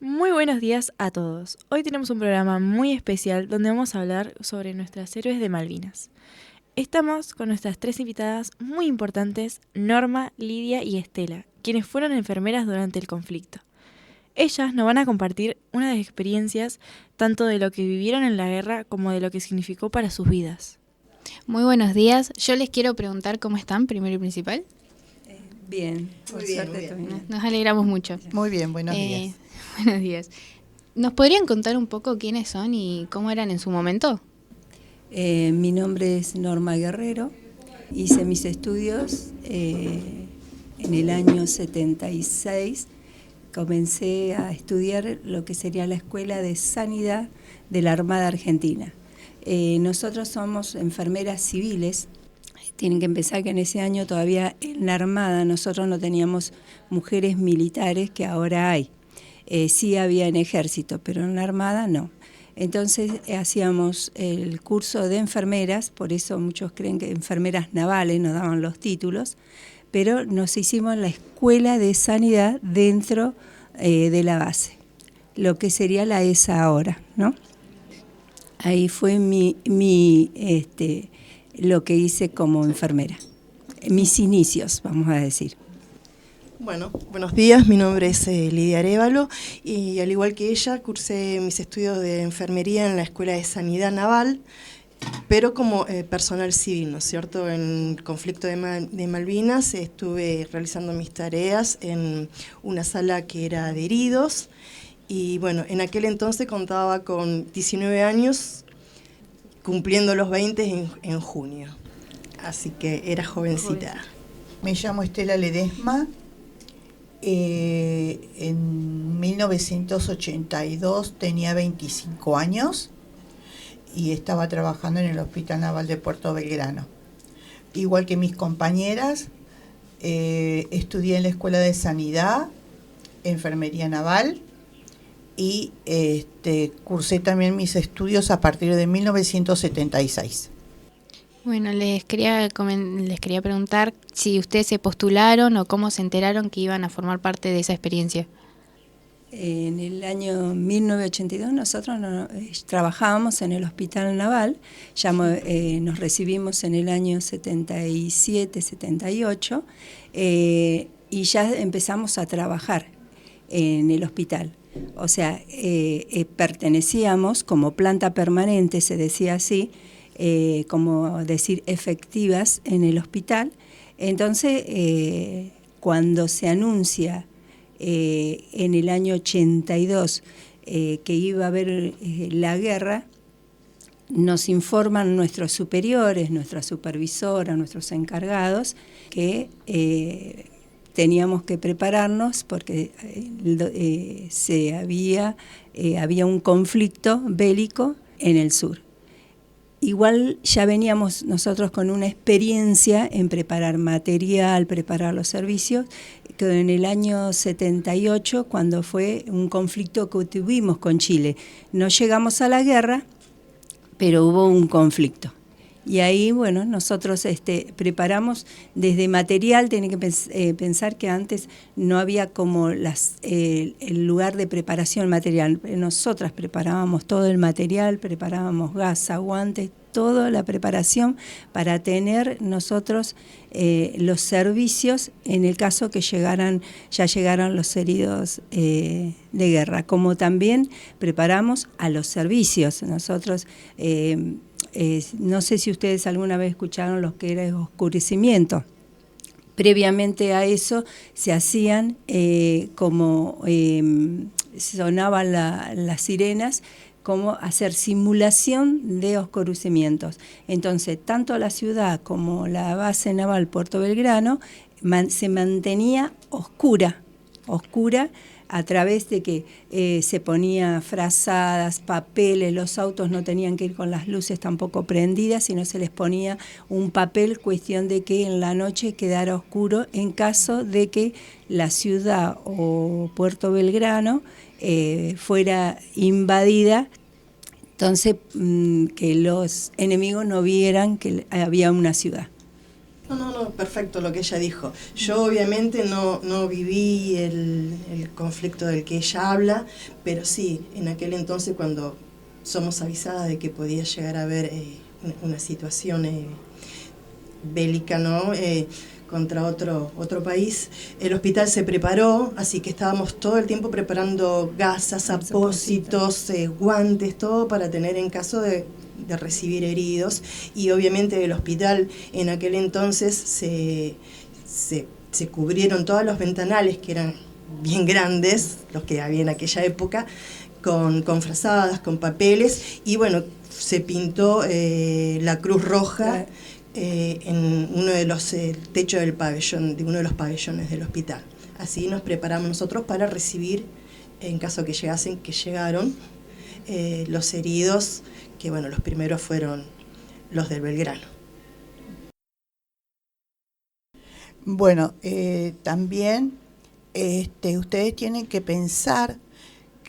Muy buenos días a todos. Hoy tenemos un programa muy especial donde vamos a hablar sobre nuestras héroes de Malvinas. Estamos con nuestras tres invitadas muy importantes, Norma, Lidia y Estela, quienes fueron enfermeras durante el conflicto. Ellas nos van a compartir unas experiencias tanto de lo que vivieron en la guerra como de lo que significó para sus vidas. Muy buenos días. Yo les quiero preguntar cómo están, primero y principal. Bien, Muy bien, muy bien. Nos alegramos mucho. Muy bien, buenos días. Buenos días. ¿Nos podrían contar un poco quiénes son y cómo eran en su momento? Mi nombre es Norma Guerrero. Hice mis estudios en el año 76. Comencé a estudiar lo que sería la Escuela de Sanidad de la Armada Argentina. Nosotros somos enfermeras civiles. Tienen que empezar que en ese año todavía en la Armada nosotros no teníamos mujeres militares que ahora hay. Sí había en ejército, pero en la Armada no. Entonces hacíamos el curso de enfermeras, por eso muchos creen que enfermeras navales nos daban los títulos, pero nos hicimos la Escuela de Sanidad dentro de la base, lo que sería la ESA ahora, ¿no? Ahí fue lo que hice como enfermera, mis inicios, vamos a decir. Bueno, buenos días, mi nombre es Lidia Arévalo y al igual que ella cursé mis estudios de enfermería en la Escuela de Sanidad Naval, pero como personal civil, ¿no es cierto? En el conflicto de Malvinas estuve realizando mis tareas en una sala que era de heridos y bueno, en aquel entonces contaba con 19 años, cumpliendo los 20 en junio, así que era jovencita. Me llamo Estela Ledesma. En 1982 tenía 25 años y estaba trabajando en el Hospital Naval de Puerto Belgrano. Igual que mis compañeras, estudié en la Escuela de Sanidad, Enfermería Naval y cursé también mis estudios a partir de 1976. Bueno, les quería preguntar si ustedes se postularon o cómo se enteraron que iban a formar parte de esa experiencia. En el año 1982 nosotros trabajábamos en el Hospital Naval, nos recibimos en el año 77, 78 y ya empezamos a trabajar en el hospital. O sea, pertenecíamos como planta permanente, se decía así, como decir, efectivas en el hospital. Entonces, cuando se anuncia en el año 82 que iba a haber la guerra, nos informan nuestros superiores, nuestra supervisora, nuestros encargados, que teníamos que prepararnos porque había un conflicto bélico en el sur. Igual ya veníamos nosotros con una experiencia en preparar material, preparar los servicios, que en el año 78, cuando fue un conflicto que tuvimos con Chile. No llegamos a la guerra, pero hubo un conflicto. Y ahí, bueno, nosotros preparamos desde material. Tienen que pensar que antes no había como el lugar de preparación material. Nosotras preparábamos todo el material, preparábamos gasa, guantes, toda la preparación para tener nosotros los servicios en el caso que ya llegaran los heridos de guerra. Como también preparamos a los servicios. Nosotros... no sé si ustedes alguna vez escucharon lo que era el oscurecimiento. Previamente a eso se hacían sonaban las sirenas, como hacer simulación de oscurecimientos. Entonces, tanto la ciudad como la base naval Puerto Belgrano se mantenía oscura a través de que se ponía frazadas, papeles, los autos no tenían que ir con las luces tampoco prendidas, sino se les ponía un papel, cuestión de que en la noche quedara oscuro en caso de que la ciudad o Puerto Belgrano fuera invadida, entonces que los enemigos no vieran que había una ciudad. No, perfecto lo que ella dijo. Yo obviamente no viví el conflicto del que ella habla, pero sí, en aquel entonces cuando somos avisadas de que podía llegar a haber una situación bélica, ¿no? Contra otro país, el hospital se preparó, así que estábamos todo el tiempo preparando gasas, apósitos, guantes, todo para tener en caso de recibir heridos, y obviamente el hospital en aquel entonces se cubrieron todos los ventanales, que eran bien grandes, los que había en aquella época, con frazadas, con papeles, y bueno, se pintó la Cruz Roja en uno de los techos del pabellón, de uno de los pabellones del hospital. Así nos preparamos nosotros para recibir, en caso que llegasen, que llegaron, los heridos, que bueno, los primeros fueron los del Belgrano. Bueno, también ustedes tienen que pensar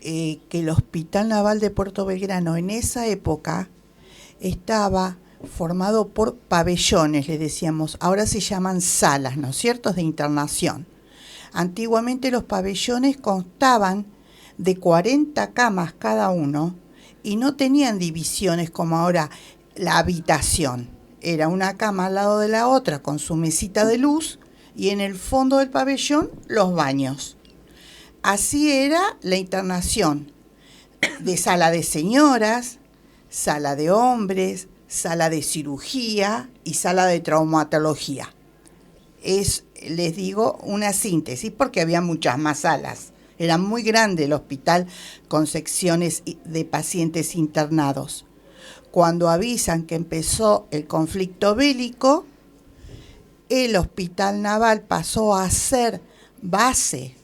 que el Hospital Naval de Puerto Belgrano en esa época estaba formado por pabellones, le decíamos, ahora se llaman salas, ¿no es cierto?, de internación. Antiguamente los pabellones constaban de 40 camas cada uno y no tenían divisiones como ahora la habitación. Era una cama al lado de la otra con su mesita de luz y en el fondo del pabellón los baños. Así era la internación de sala de señoras, sala de hombres, sala de cirugía y sala de traumatología. Es, les digo, una síntesis porque había muchas más salas. Era muy grande el hospital con secciones de pacientes internados. Cuando avisan que empezó el conflicto bélico, el Hospital Naval pasó a ser base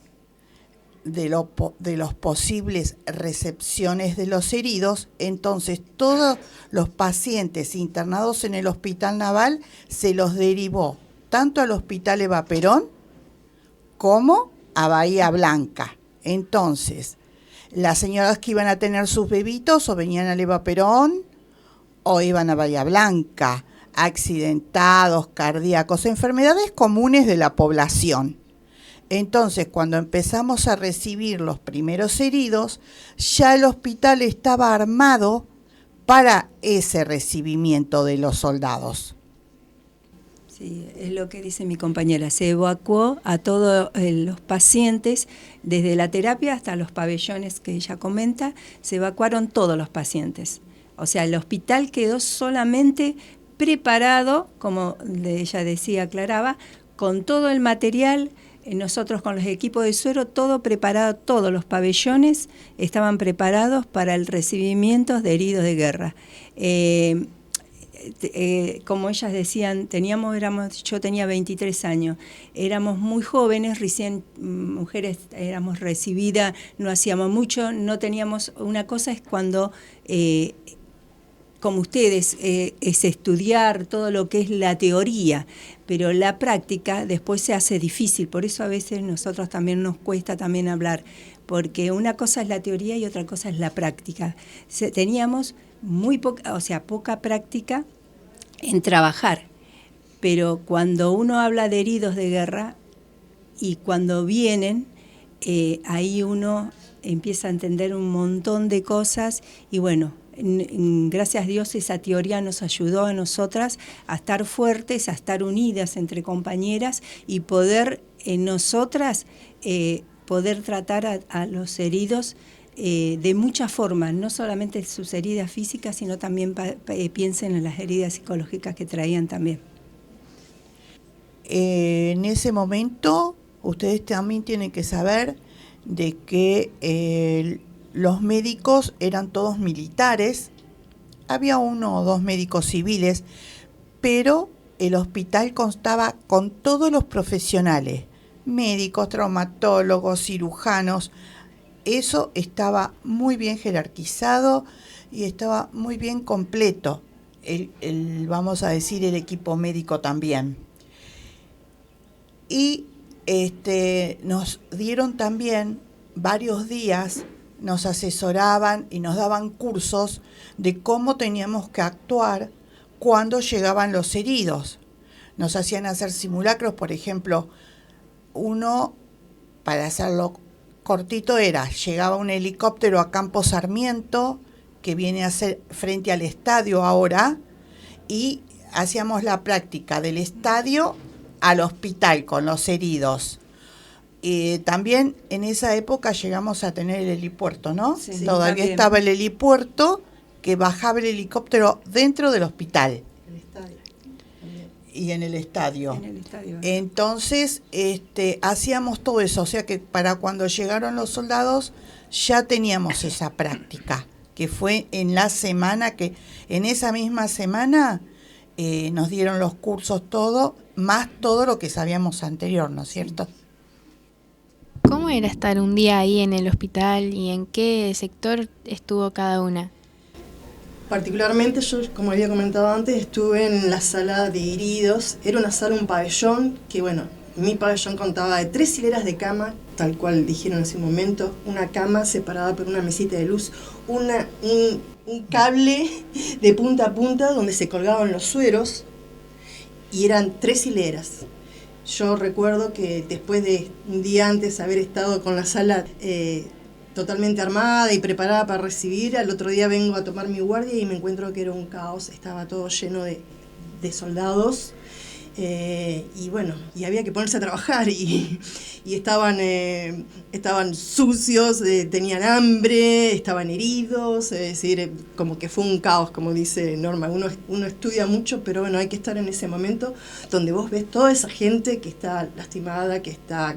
de los posibles recepciones de los heridos. Entonces todos los pacientes internados en el Hospital Naval se los derivó tanto al Hospital Eva Perón como a Bahía Blanca. Entonces, las señoras que iban a tener sus bebitos o venían al Eva Perón o iban a Bahía Blanca, accidentados, cardíacos, enfermedades comunes de la población. Entonces, cuando empezamos a recibir los primeros heridos, ya el hospital estaba armado para ese recibimiento de los soldados. Sí, es lo que dice mi compañera. Se evacuó a todos los pacientes, desde la terapia hasta los pabellones que ella comenta, se evacuaron todos los pacientes. O sea, el hospital quedó solamente preparado, como ella decía, aclaraba, con todo el material. Nosotros con los equipos de suero, todo preparado, todos los pabellones estaban preparados para el recibimiento de heridos de guerra. Como ellas decían, yo tenía 23 años, éramos muy jóvenes, recién mujeres éramos recibidas, no hacíamos mucho, no teníamos, una cosa es cuando, como ustedes, es estudiar todo lo que es la teoría, pero la práctica después se hace difícil, por eso a veces nosotros también nos cuesta también hablar, porque una cosa es la teoría y otra cosa es la práctica. Teníamos poca práctica en trabajar, pero cuando uno habla de heridos de guerra y cuando vienen, ahí uno empieza a entender un montón de cosas y bueno, gracias a Dios esa teoría nos ayudó a nosotras a estar fuertes, a estar unidas entre compañeras y poder nosotras poder tratar a los heridos de muchas formas, no solamente sus heridas físicas, sino también piensen en las heridas psicológicas que traían también. En ese momento, ustedes también tienen que saber de que los médicos eran todos militares, había 1 o 2 médicos civiles, pero el hospital constaba con todos los profesionales, médicos, traumatólogos, cirujanos. Eso estaba muy bien jerarquizado y estaba muy bien completo, vamos a decir, el equipo médico también. Y nos dieron también varios días, nos asesoraban y nos daban cursos de cómo teníamos que actuar cuando llegaban los heridos. nos hacían hacer simulacros, por ejemplo, uno, para hacerlo cortito, llegaba un helicóptero a Campo Sarmiento, que viene a ser frente al estadio ahora, y hacíamos la práctica del estadio al hospital con los heridos. También en esa época llegamos a tener el helipuerto, ¿no? Sí, todavía también. estaba el helipuerto, que bajaba el helicóptero dentro del hospital. Y en el estadio. En el estadio. Entonces, hacíamos todo eso, o sea que para cuando llegaron los soldados ya teníamos esa práctica, que fue en la semana, que en esa misma semana nos dieron los cursos todo, más todo lo que sabíamos anterior, ¿no es cierto? ¿Cómo era estar un día ahí en el hospital y en qué sector estuvo cada una? Particularmente yo, como había comentado antes, estuve en la sala de heridos. Era una sala, un pabellón, que bueno, mi pabellón contaba de 3 hileras de cama, tal cual dijeron hace un momento, una cama separada por una mesita de luz, un cable de punta a punta donde se colgaban los sueros, y eran 3 hileras. Yo recuerdo que después de un día antes haber estado con la sala totalmente armada y preparada para recibir, al otro día vengo a tomar mi guardia y me encuentro que era un caos, estaba todo lleno de soldados, y bueno, y había que ponerse a trabajar, y estaban sucios, tenían hambre, estaban heridos, es decir, como que fue un caos, como dice Norma. Uno estudia mucho, pero bueno, hay que estar en ese momento donde vos ves toda esa gente que está lastimada, que está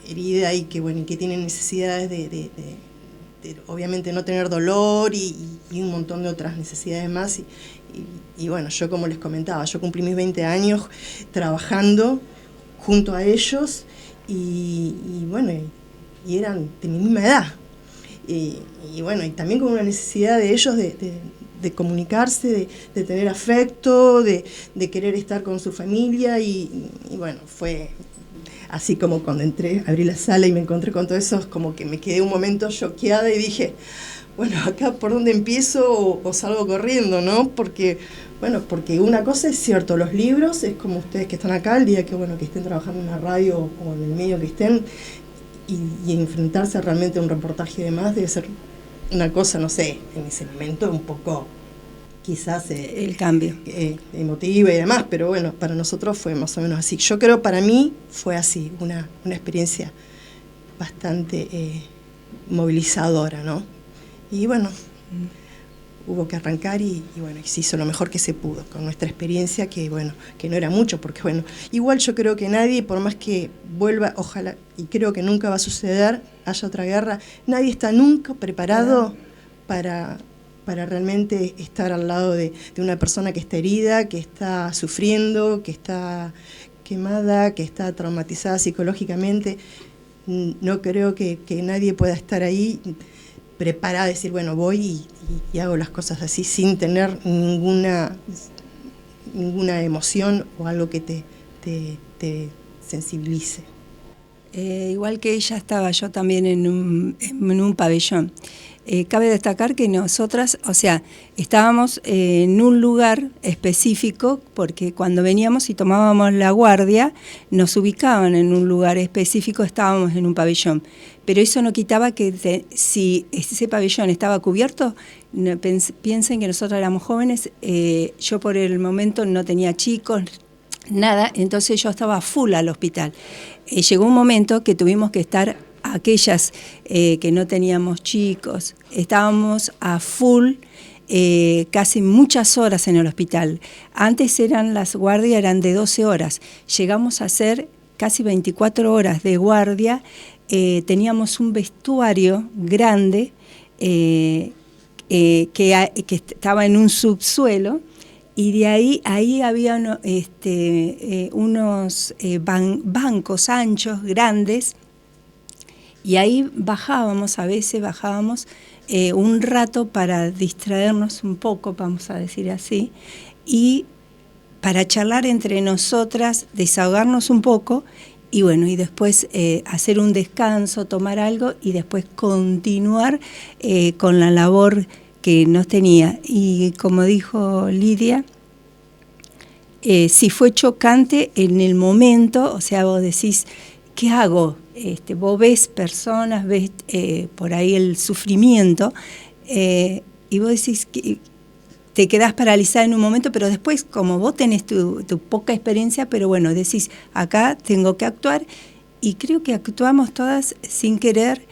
herida y que bueno, y que tiene necesidades de obviamente no tener dolor y un montón de otras necesidades más, y bueno, yo, como les comentaba, yo cumplí mis 20 años trabajando junto a ellos, y bueno, y eran de mi misma edad, y bueno, y también con una necesidad de ellos de comunicarse, de tener afecto, de querer estar con su familia, y bueno, fue así como cuando entré, abrí la sala y me encontré con todo eso, como que me quedé un momento choqueada y dije, bueno, acá por dónde empiezo o salgo corriendo, ¿no? Porque una cosa es cierto, los libros, es como ustedes que están acá, el día que bueno, que estén trabajando en una radio o en el medio que estén, y enfrentarse realmente a un reportaje y demás, debe ser una cosa, no sé, en ese momento un poco quizás el cambio emotiva y demás, pero bueno, para nosotros fue más o menos así. Yo creo, para mí fue así, una experiencia bastante movilizadora, ¿no? Y bueno, hubo que arrancar y bueno, y se hizo lo mejor que se pudo con nuestra experiencia, que bueno, que no era mucho, porque bueno, igual yo creo que nadie, por más que vuelva, ojalá, y creo que nunca va a suceder, haya otra guerra, nadie está nunca preparado para realmente estar al lado de una persona que está herida, que está sufriendo, que está quemada, que está traumatizada psicológicamente. No creo que nadie pueda estar ahí preparada a decir, bueno, voy y hago las cosas así sin tener ninguna emoción o algo que te sensibilice. Igual que ella, estaba yo también en un pabellón. Cabe destacar que nosotras, o sea, estábamos en un lugar específico, porque cuando veníamos y tomábamos la guardia, nos ubicaban en un lugar específico, estábamos en un pabellón. Pero eso no quitaba que si ese pabellón estaba cubierto, piensen que nosotros éramos jóvenes, yo por el momento no tenía chicos, nada, entonces yo estaba full al hospital. Llegó un momento que tuvimos que estar, aquellas que no teníamos chicos, estábamos a full, casi muchas horas en el hospital. Antes las guardias eran de 12 horas, llegamos a hacer casi 24 horas de guardia. Teníamos un vestuario grande que estaba en un subsuelo, y de ahí había unos bancos anchos, grandes, y ahí bajábamos un rato para distraernos un poco, vamos a decir así, y para charlar entre nosotras, desahogarnos un poco, y bueno, y después hacer un descanso, tomar algo, y después continuar con la labor que nos tenía. Y como dijo Lidia, sí fue chocante en el momento, o sea, vos decís, ¿qué hago? Vos ves personas, ves por ahí el sufrimiento, y vos decís que te quedás paralizada en un momento, pero después, como vos tenés tu poca experiencia, pero bueno, decís, acá tengo que actuar, y creo que actuamos todas sin querer,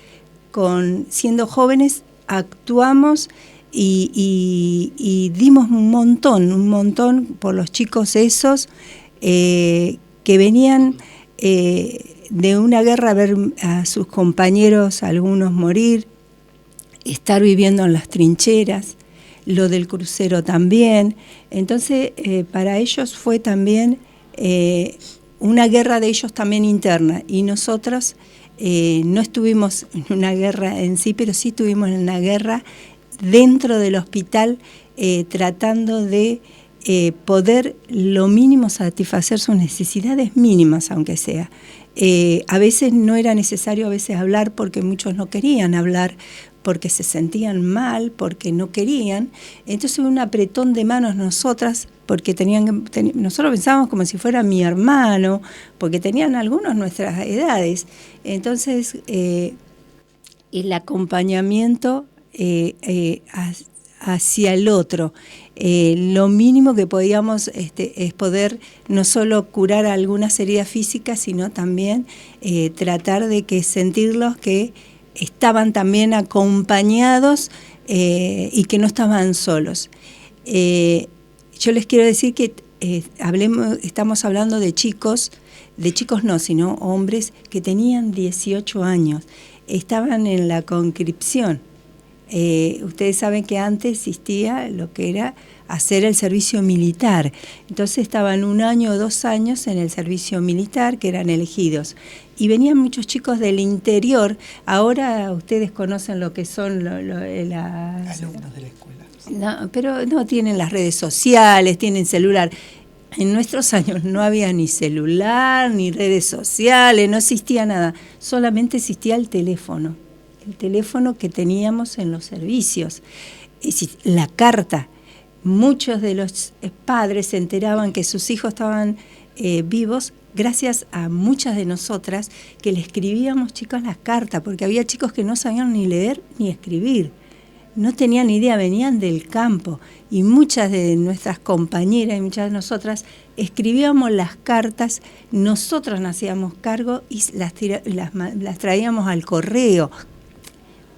siendo jóvenes, actuamos y dimos un montón por los chicos esos que venían de una guerra a ver a sus compañeros, algunos morir, estar viviendo en las trincheras, lo del crucero también. Entonces, para ellos fue también una guerra de ellos también interna, y nosotros no estuvimos en una guerra en sí, pero sí estuvimos en una guerra dentro del hospital, tratando de poder lo mínimo satisfacer sus necesidades mínimas, aunque sea. A veces no era necesario hablar, porque muchos no querían hablar, porque se sentían mal, porque no querían. Entonces un apretón de manos nosotras, porque nosotros pensábamos como si fuera mi hermano, porque tenían algunos nuestras edades. Entonces el acompañamiento hacia el otro, lo mínimo que podíamos es poder no solo curar algunas heridas físicas, sino también tratar de sentirlos que estaban también acompañados y que no estaban solos. Yo les quiero decir que estamos hablando de chicos no, sino hombres que tenían 18 años, estaban en la conscripción. Ustedes saben que antes existía lo que era hacer el servicio militar. Entonces estaban 1 año o 2 años en el servicio militar, que eran elegidos. Y venían muchos chicos del interior. Ahora ustedes conocen lo que son alumnos de la escuela. No, pero no tienen las redes sociales, tienen celular. En nuestros años no había ni celular, ni redes sociales, no existía nada. Solamente existía el teléfono que teníamos en los servicios. La carta. Muchos de los padres se enteraban que sus hijos estaban vivos gracias a muchas de nosotras que le escribíamos, chicos, las cartas, porque había chicos que no sabían ni leer ni escribir. No tenían idea, venían del campo, y muchas de nuestras compañeras y muchas de nosotras escribíamos las cartas, nosotros nos hacíamos cargo y las traíamos al correo.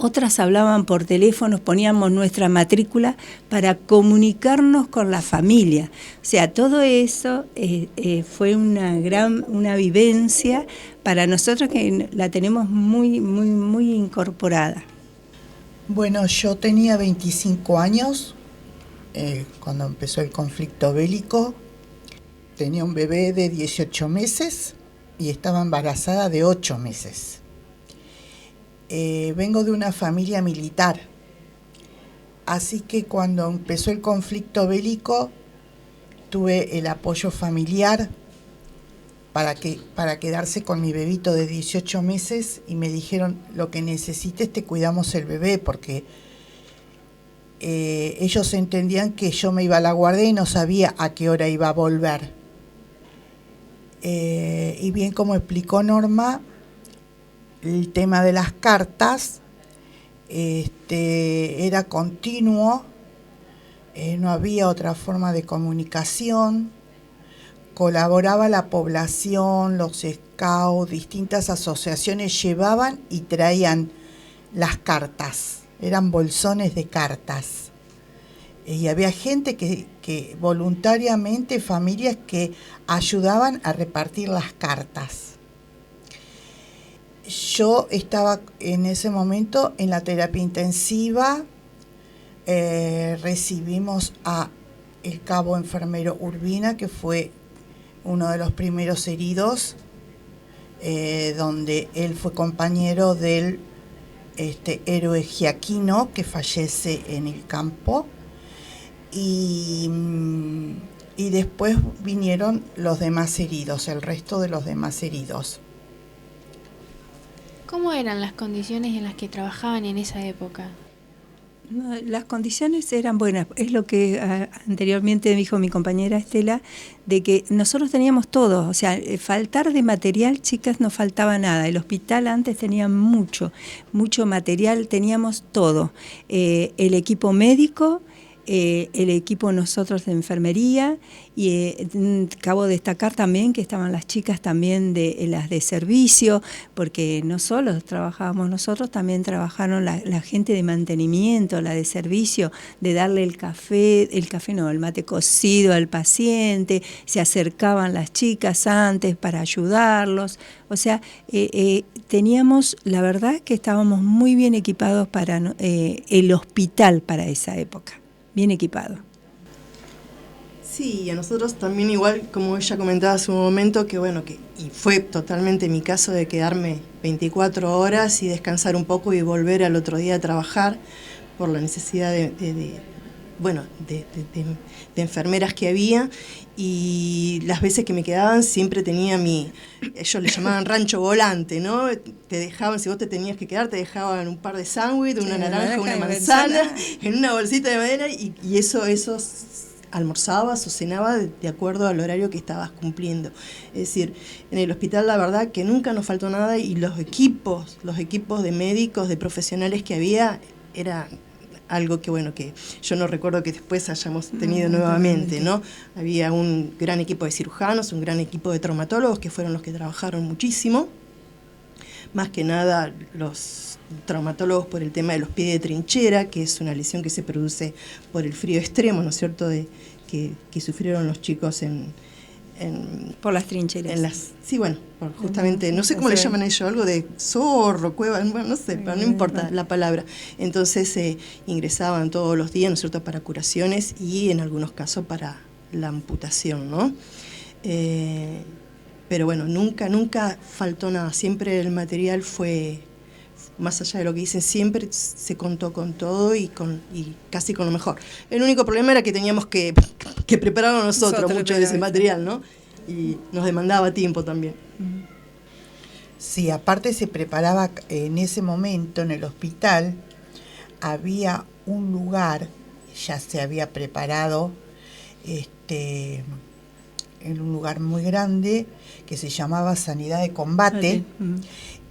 Otras hablaban por teléfono, poníamos nuestra matrícula para comunicarnos con la familia. O sea, todo eso fue una vivencia para nosotros que la tenemos muy incorporada. Bueno, yo tenía 25 años cuando empezó el conflicto bélico. Tenía un bebé de 18 meses y estaba embarazada de 8 meses. Vengo de una familia militar, así que cuando empezó el conflicto bélico tuve el apoyo familiar para quedarse con mi bebito de 18 meses, y me dijeron, lo que necesites te cuidamos el bebé, porque ellos entendían que yo me iba a la guardia y no sabía a qué hora iba a volver. Y bien, como explicó Norma, el tema de las cartas era continuo, no había otra forma de comunicación, colaboraba la población, los scouts, distintas asociaciones llevaban y traían las cartas, eran bolsones de cartas. Y había gente que voluntariamente, familias que ayudaban a repartir las cartas. Yo estaba en ese momento en la terapia intensiva, recibimos a el cabo enfermero Urbina, que fue uno de los primeros heridos, donde él fue compañero del héroe Giaquino, que fallece en el campo, y después vinieron los demás heridos, el resto de los demás heridos. ¿Cómo eran las condiciones en las que trabajaban en esa época? No, las condiciones eran buenas, es lo que anteriormente dijo mi compañera Estela, de que nosotros teníamos todo, o sea, faltar de material, chicas, no faltaba nada. El hospital antes tenía mucho material, teníamos todo. El equipo médico, el equipo nosotros de enfermería, y acabo de destacar también que estaban las chicas también de las de servicio, porque no solo trabajábamos nosotros, también trabajaron la gente de mantenimiento, la de servicio, de darle el mate cocido al paciente, se acercaban las chicas antes para ayudarlos, o sea, teníamos, la verdad que estábamos muy bien equipados para el hospital para esa época. Bien equipado. Sí, y a nosotros también igual, como ella comentaba hace un momento, y fue totalmente mi caso de quedarme 24 horas y descansar un poco y volver al otro día a trabajar por la necesidad de enfermeras que había, y las veces que me quedaban siempre tenía ellos le llamaban rancho volante, ¿no? Te dejaban, si vos te tenías que quedar, te dejaban un par de sándwiches, una naranja, una manzana, en una bolsita de madera, y eso almorzabas o cenabas de acuerdo al horario que estabas cumpliendo. Es decir, en el hospital la verdad que nunca nos faltó nada, y los equipos de médicos, de profesionales que había, era algo que yo no recuerdo que después hayamos tenido nuevamente, ¿no? Había un gran equipo de cirujanos, un gran equipo de traumatólogos que fueron los que trabajaron muchísimo, más que nada los traumatólogos por el tema de los pies de trinchera, que es una lesión que se produce por el frío extremo, ¿no es cierto?, que sufrieron los chicos por las trincheras. Justamente, no sé cómo le llaman ellos, algo de zorro, cueva, no sé, pero no importa la palabra. Entonces ingresaban todos los días, ¿no es cierto?, para curaciones y en algunos casos para la amputación, ¿no? Pero bueno, nunca faltó nada, siempre el material fue, más allá de lo que dicen, siempre se contó con todo y casi con lo mejor. El único problema era que teníamos que prepararlo nosotros mucho de ese material, ¿no? Y nos demandaba tiempo también. Sí, aparte se preparaba en ese momento en el hospital, había un lugar, ya se había preparado, en un lugar muy grande que se llamaba Sanidad de Combate,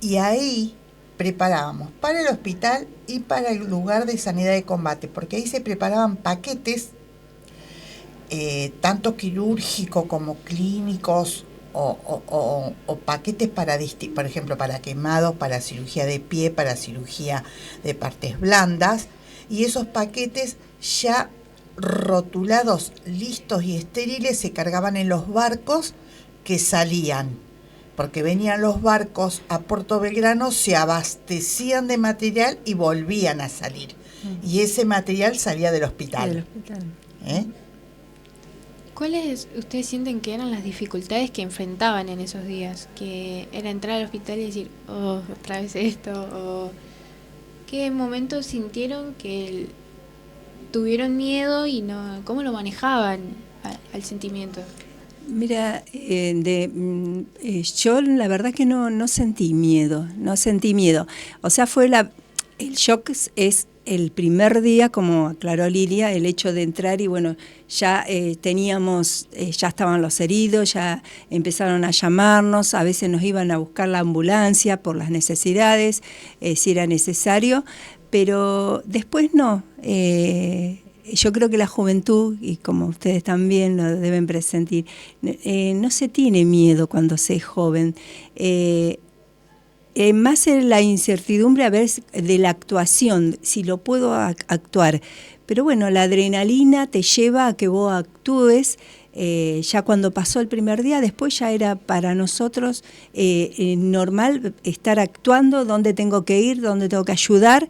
y ahí preparábamos para el hospital y para el lugar de Sanidad de Combate, porque ahí se preparaban paquetes, tanto quirúrgicos como clínicos, o paquetes para, por ejemplo, para quemados, para cirugía de pie, para cirugía de partes blandas, y esos paquetes ya rotulados, listos y estériles se cargaban en los barcos que salían, porque venían los barcos a Puerto Belgrano, se abastecían de material y volvían a salir, y ese material salía del hospital. ¿Cuáles ustedes sienten que eran las dificultades que enfrentaban en esos días? Que era entrar al hospital y decir, otra vez esto, o ¿qué momentos sintieron que tuvieron miedo y no, cómo lo manejaban al sentimiento? Mira, yo la verdad que no sentí miedo, o sea, el shock es el primer día, como aclaró Lilia, el hecho de entrar y bueno, ya ya estaban los heridos, ya empezaron a llamarnos, a veces nos iban a buscar la ambulancia por las necesidades, si era necesario, pero después no. Yo creo que la juventud, y como ustedes también lo deben presentir, no se tiene miedo cuando se es joven. Más en la incertidumbre a ver de la actuación, si lo puedo actuar. Pero bueno, la adrenalina te lleva a que vos actúes. Ya cuando pasó el primer día, después ya era para nosotros normal estar actuando, dónde tengo que ir, dónde tengo que ayudar,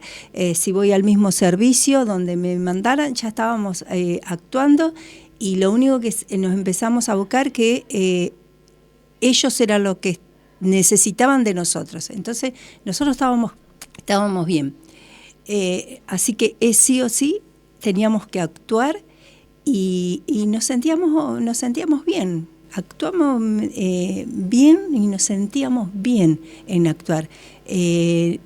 si voy al mismo servicio, donde me mandaran, ya estábamos actuando, y lo único que nos empezamos a buscar que ellos eran lo que necesitaban de nosotros. Entonces nosotros estábamos bien. Así que sí o sí teníamos que actuar y nos sentíamos bien. Actuamos bien y nos sentíamos bien en actuar. El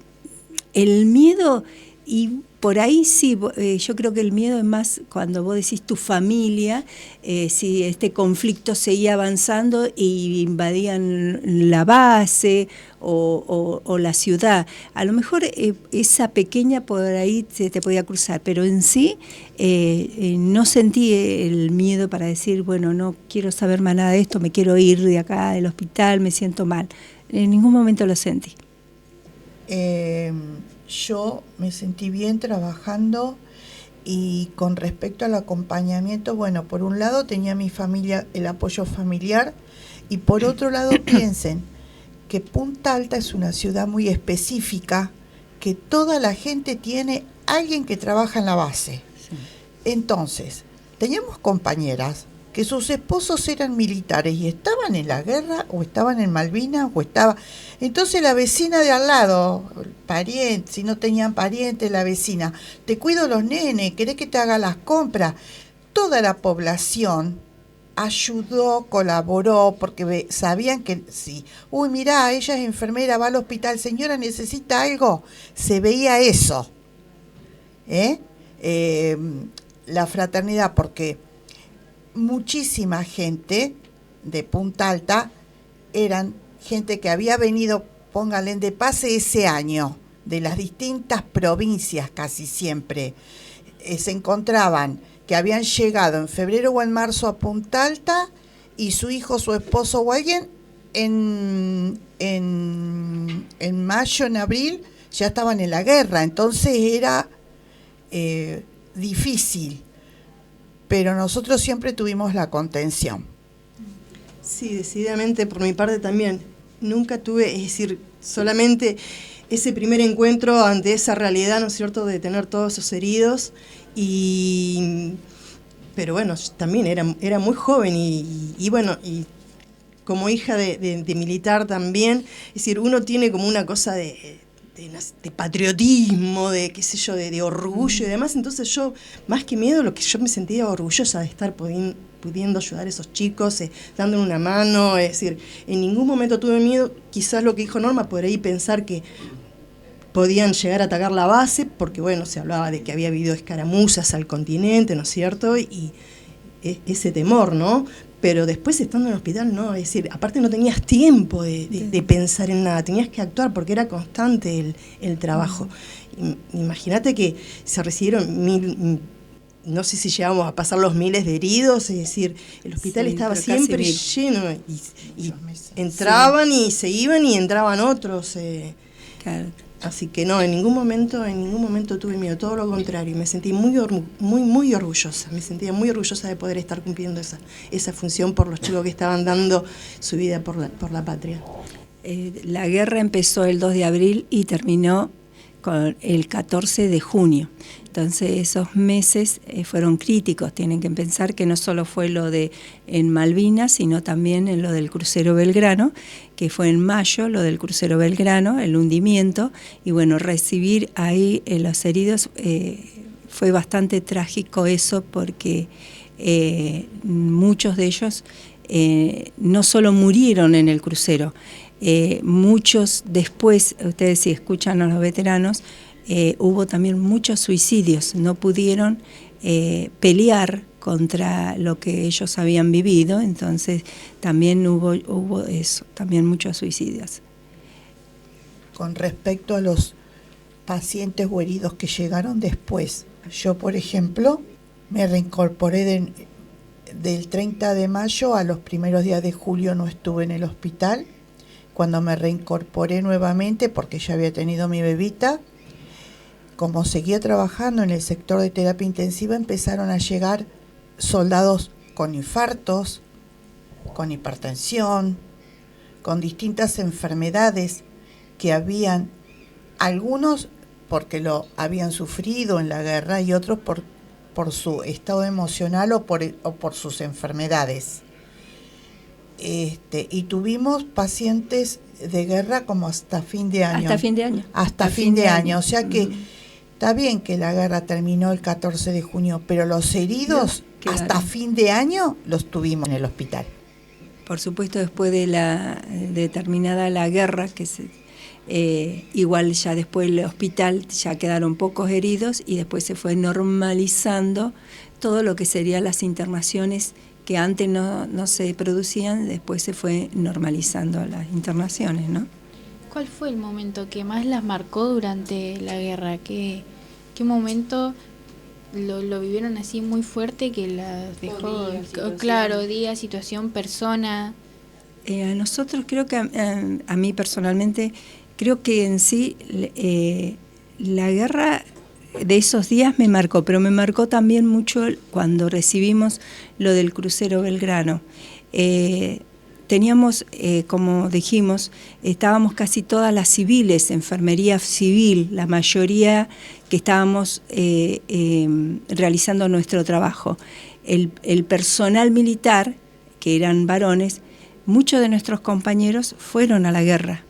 miedo, y por ahí sí, yo creo que el miedo es más cuando vos decís tu familia, si este conflicto seguía avanzando y invadían la base o la ciudad. A lo mejor esa pequeña por ahí se te podía cruzar, pero en sí no sentí el miedo para decir, bueno, no quiero saber más nada de esto, me quiero ir de acá del hospital, me siento mal. En ningún momento lo sentí. Yo me sentí bien trabajando, y con respecto al acompañamiento, bueno, por un lado tenía mi familia, el apoyo familiar, y por otro lado piensen que Punta Alta es una ciudad muy específica, que toda la gente tiene alguien que trabaja en la base. Sí. Entonces, teníamos compañeras que sus esposos eran militares y estaban en la guerra, o estaban en Malvinas, o estaba... Entonces la vecina de al lado, pariente, si no tenían parientes, la vecina, te cuido los nenes, querés que te haga las compras. Toda la población ayudó, colaboró, porque sabían que sí. Uy, mirá, ella es enfermera, va al hospital, señora, ¿necesita algo? Se veía eso. La fraternidad, porque muchísima gente de Punta Alta eran gente que había venido, pónganle de pase ese año, de las distintas provincias casi siempre. Se encontraban que habían llegado en febrero o en marzo a Punta Alta, y su hijo, su esposo o alguien en mayo, en abril, ya estaban en la guerra. Entonces era difícil. Pero nosotros siempre tuvimos la contención. Sí, decididamente por mi parte también. Nunca tuve, es decir, solamente ese primer encuentro ante esa realidad, ¿no es cierto?, de tener todos esos heridos. Pero bueno, también era muy joven y bueno, y como hija de militar también, es decir, uno tiene como una cosa de patriotismo, de qué sé yo, de orgullo y demás. Entonces yo, más que miedo, lo que yo me sentía orgullosa de estar pudiendo ayudar a esos chicos, dándole una mano. Es decir, en ningún momento tuve miedo. Quizás lo que dijo Norma, por ahí pensar que podían llegar a atacar la base, porque bueno, se hablaba de que había habido escaramuzas al continente, ¿no es cierto? Y ese temor, ¿no? Pero después, estando en el hospital, no, es decir, aparte no tenías tiempo de pensar en nada, tenías que actuar porque era constante el trabajo. Imagínate que se recibieron no sé si llegamos a pasar los miles de heridos, es decir, el hospital estaba siempre lleno, y entraban y se iban y entraban otros. Claro. Así que no, en ningún momento tuve miedo, todo lo contrario, me sentí muy orgullosa, me sentía muy orgullosa de poder estar cumpliendo esa función por los chicos que estaban dando su vida por la patria. La guerra empezó el 2 de abril y terminó con el 14 de junio. Entonces esos meses fueron críticos. Tienen que pensar que no solo fue lo de en Malvinas, sino también en lo del crucero Belgrano, que fue en mayo, lo del crucero Belgrano, el hundimiento, y bueno, recibir ahí los heridos fue bastante trágico eso, porque muchos de ellos no solo murieron en el crucero, muchos después, ustedes si escuchan a los veteranos, hubo también muchos suicidios, no pudieron pelear contra lo que ellos habían vivido, entonces también hubo eso, también muchos suicidios. Con respecto a los pacientes o heridos que llegaron después, yo por ejemplo me reincorporé del 30 de mayo a los primeros días de julio, no estuve en el hospital. Cuando me reincorporé nuevamente, porque ya había tenido mi bebita, como seguía trabajando en el sector de terapia intensiva, empezaron a llegar soldados con infartos, con hipertensión, con distintas enfermedades que habían, algunos porque lo habían sufrido en la guerra y otros por su estado emocional o por sus enfermedades. Y tuvimos pacientes de guerra como hasta fin de año. Hasta fin de año. Hasta fin de año. O sea que está bien que la guerra terminó el 14 de junio, pero los heridos hasta fin de año los tuvimos en el hospital. Por supuesto, después de terminada la guerra, que Igual ya después el hospital ya quedaron pocos heridos y después se fue normalizando todo lo que serían las internaciones que antes no se producían, después se fue normalizando las internaciones, ¿no? ¿Cuál fue el momento que más las marcó durante la guerra? ¿Qué momento lo vivieron así muy fuerte que las dejó? Claro, día, situación, persona. A nosotros creo que a mí personalmente, creo que en sí la guerra de esos días me marcó, pero me marcó también mucho cuando recibimos lo del crucero Belgrano. Teníamos, como dijimos, estábamos casi todas las civiles, enfermería civil, la mayoría que estábamos realizando nuestro trabajo. El personal militar, que eran varones, muchos de nuestros compañeros fueron a la guerra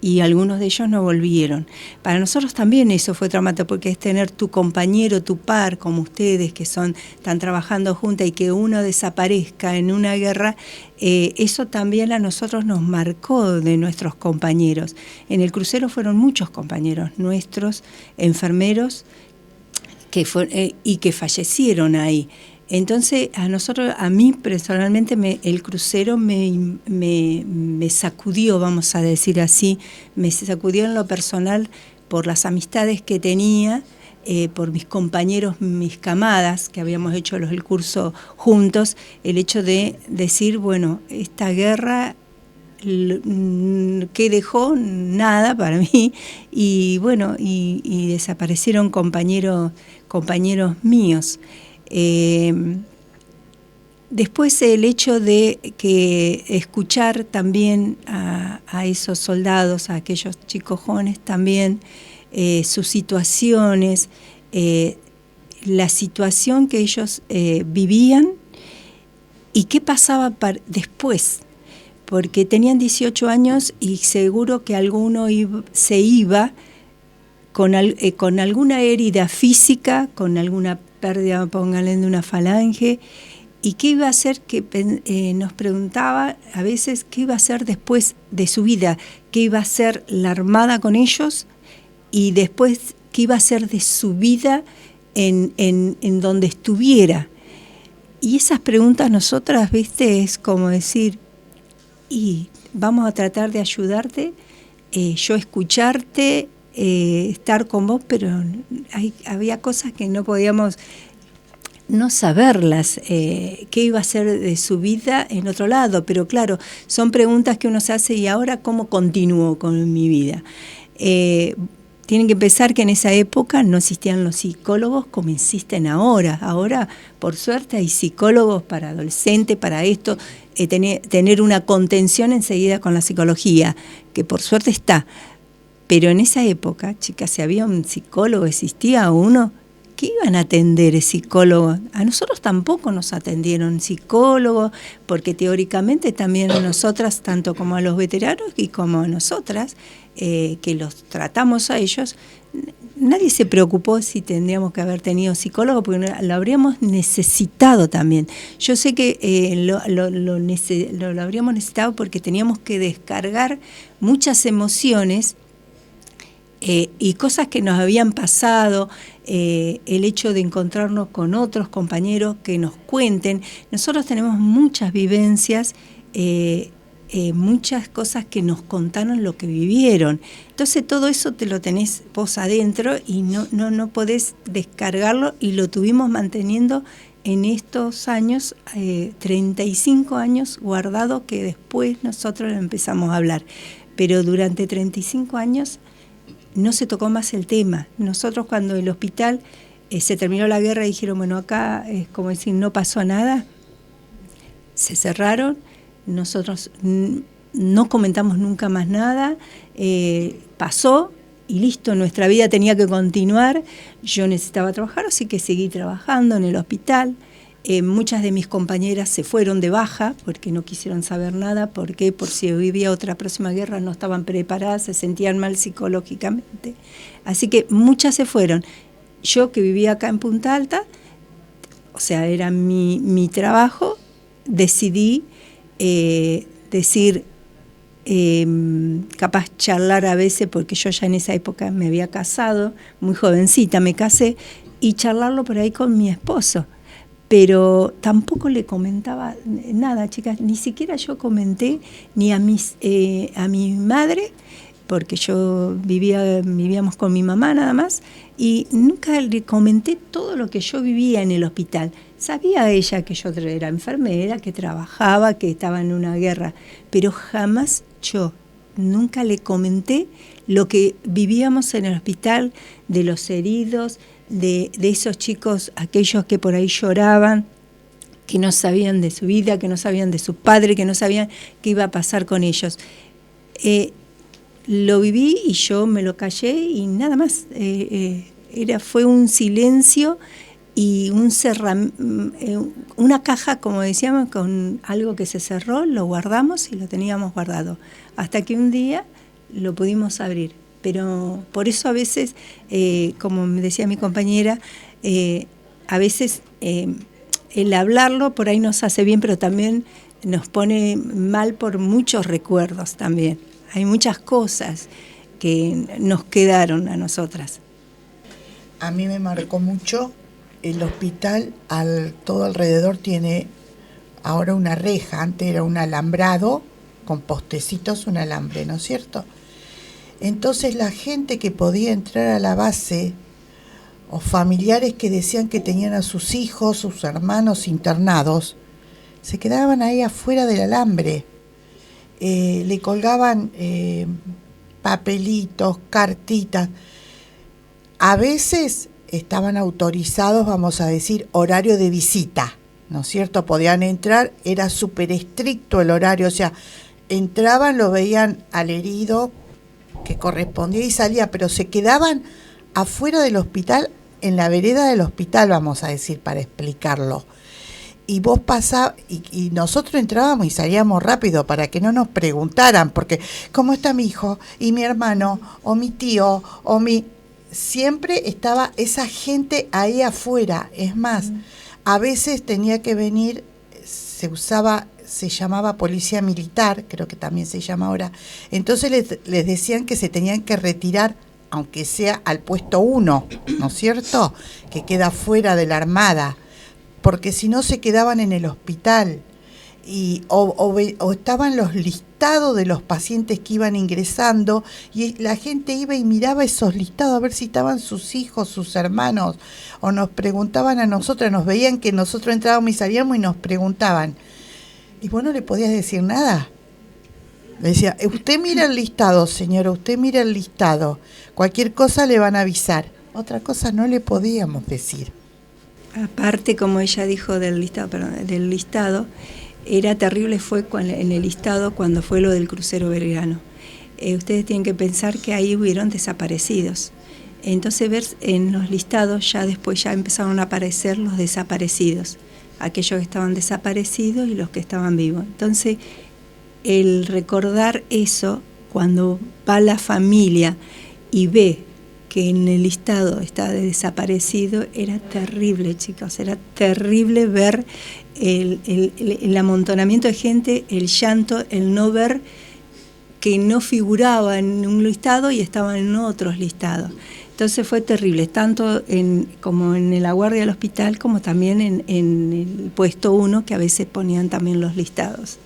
y algunos de ellos no volvieron. Para nosotros también eso fue traumático, porque es tener tu compañero, tu par, como ustedes que están trabajando juntas, y que uno desaparezca en una guerra, eso también a nosotros nos marcó de nuestros compañeros. En el crucero fueron muchos compañeros nuestros, enfermeros, y que fallecieron ahí. Entonces, a mí personalmente el crucero me sacudió, vamos a decir así, me sacudió en lo personal por las amistades que tenía, por mis compañeros, mis camadas, que habíamos hecho el curso juntos, el hecho de decir, bueno, esta guerra, ¿qué dejó? Nada para mí, y bueno, y desaparecieron compañeros míos. Después el hecho de que escuchar también a esos soldados, a aquellos chicos jóvenes también, sus situaciones, la situación que ellos vivían y qué pasaba después, porque tenían 18 años y seguro que alguno se iba con alguna herida física, con alguna pérdida, pónganle, de una falange, y qué iba a hacer, que nos preguntaba a veces qué iba a hacer después de su vida, qué iba a hacer la Armada con ellos, y después qué iba a hacer de su vida en donde estuviera. Y esas preguntas nosotras, ¿viste? Es como decir, y vamos a tratar de ayudarte, yo escucharte, estar con vos, pero había cosas que no podíamos no saberlas, qué iba a ser de su vida en otro lado, pero claro, son preguntas que uno se hace, y ahora ¿cómo continúo con mi vida? Tienen que pensar que en esa época no existían los psicólogos como existen ahora. Ahora, por suerte, hay psicólogos para adolescentes, para esto, tener una contención enseguida con la psicología, que por suerte está. Pero en esa época, chicas, si había un psicólogo, existía uno, ¿qué iban a atender el psicólogo? A nosotros tampoco nos atendieron psicólogos, porque teóricamente también a nosotras, tanto como a los veteranos y como a nosotras, que los tratamos a ellos, nadie se preocupó si tendríamos que haber tenido psicólogo, porque lo habríamos necesitado también. Yo sé que lo habríamos necesitado porque teníamos que descargar muchas emociones y cosas que nos habían pasado, el hecho de encontrarnos con otros compañeros que nos cuenten. Nosotros tenemos muchas vivencias, muchas cosas que nos contaron lo que vivieron. Entonces todo eso te lo tenés vos adentro y no podés descargarlo, y lo tuvimos manteniendo en estos años, 35 años guardado, que después nosotros empezamos a hablar. Pero durante 35 años no se tocó más el tema. Nosotros, cuando el hospital se terminó la guerra, dijeron, bueno, acá es como decir, no pasó nada, se cerraron, nosotros no comentamos nunca más nada, pasó y listo, nuestra vida tenía que continuar. Yo necesitaba trabajar, así que seguí trabajando en el hospital. Muchas de mis compañeras se fueron de baja porque no quisieron saber nada, porque por si vivía otra próxima guerra no estaban preparadas, se sentían mal psicológicamente. Así que muchas se fueron. Yo, que vivía acá en Punta Alta, o sea, era mi trabajo, decidí decir, capaz charlar a veces, porque yo ya en esa época me había casado, muy jovencita me casé, y charlarlo por ahí con mi esposo. Pero tampoco le comentaba nada, chicas, ni siquiera yo comenté ni a mi madre, porque vivíamos con mi mamá nada más, y nunca le comenté todo lo que yo vivía en el hospital. Sabía ella que yo era enfermera, que trabajaba, que estaba en una guerra, pero jamás nunca le comenté lo que vivíamos en el hospital, de los heridos, de esos chicos, aquellos que por ahí lloraban, que no sabían de su vida, que no sabían de su padre, que no sabían qué iba a pasar con ellos. Lo viví y yo me lo callé y nada más. Fue un silencio y una caja, como decíamos, con algo que se cerró, lo guardamos y lo teníamos guardado. Hasta que un día lo pudimos abrir. Pero por eso a veces, como me decía mi compañera, a veces el hablarlo por ahí nos hace bien, pero también nos pone mal por muchos recuerdos también. Hay muchas cosas que nos quedaron a nosotras. A mí me marcó mucho el hospital, todo alrededor tiene ahora una reja, antes era un alambrado con postecitos, un alambre, ¿no es cierto? Entonces la gente que podía entrar a la base, o familiares que decían que tenían a sus hijos, sus hermanos internados, se quedaban ahí afuera del alambre. Le colgaban papelitos, cartitas. A veces estaban autorizados, vamos a decir, horario de visita, ¿no es cierto? Podían entrar, era súper estricto el horario, o sea, entraban, lo veían al herido que correspondía y salía, pero se quedaban afuera del hospital, en la vereda del hospital, vamos a decir, para explicarlo. Y vos pasabas, y nosotros entrábamos y salíamos rápido para que no nos preguntaran, porque ¿cómo está mi hijo? Y mi hermano, o mi tío, siempre estaba esa gente ahí afuera. Es más, a veces tenía que venir, se llamaba policía militar, creo que también se llama ahora, entonces les decían que se tenían que retirar, aunque sea al puesto 1, ¿no es cierto?, que queda fuera de la Armada, porque si no se quedaban en el hospital, o estaban los listados de los pacientes que iban ingresando, y la gente iba y miraba esos listados a ver si estaban sus hijos, sus hermanos, o nos preguntaban a nosotros, nos veían que nosotros entrábamos y salíamos y nos preguntaban, y vos no le podías decir nada. Le decía, usted mira el listado, señora, usted mira el listado, cualquier cosa le van a avisar. Otra cosa no le podíamos decir. Aparte, como ella dijo del listado, era terrible fue en el listado cuando fue lo del crucero Belgrano. Ustedes tienen que pensar que ahí hubieron desaparecidos. Entonces ver en los listados después empezaron a aparecer los desaparecidos, aquellos que estaban desaparecidos y los que estaban vivos. Entonces el recordar eso, cuando va la familia y ve que en el listado está de desaparecido, era terrible, chicos, era terrible ver el amontonamiento de gente, el llanto, el no ver que no figuraba en un listado y estaba en otros listados. Entonces fue terrible, tanto como en la guardia del hospital, como también en el puesto 1, que a veces ponían también los listados.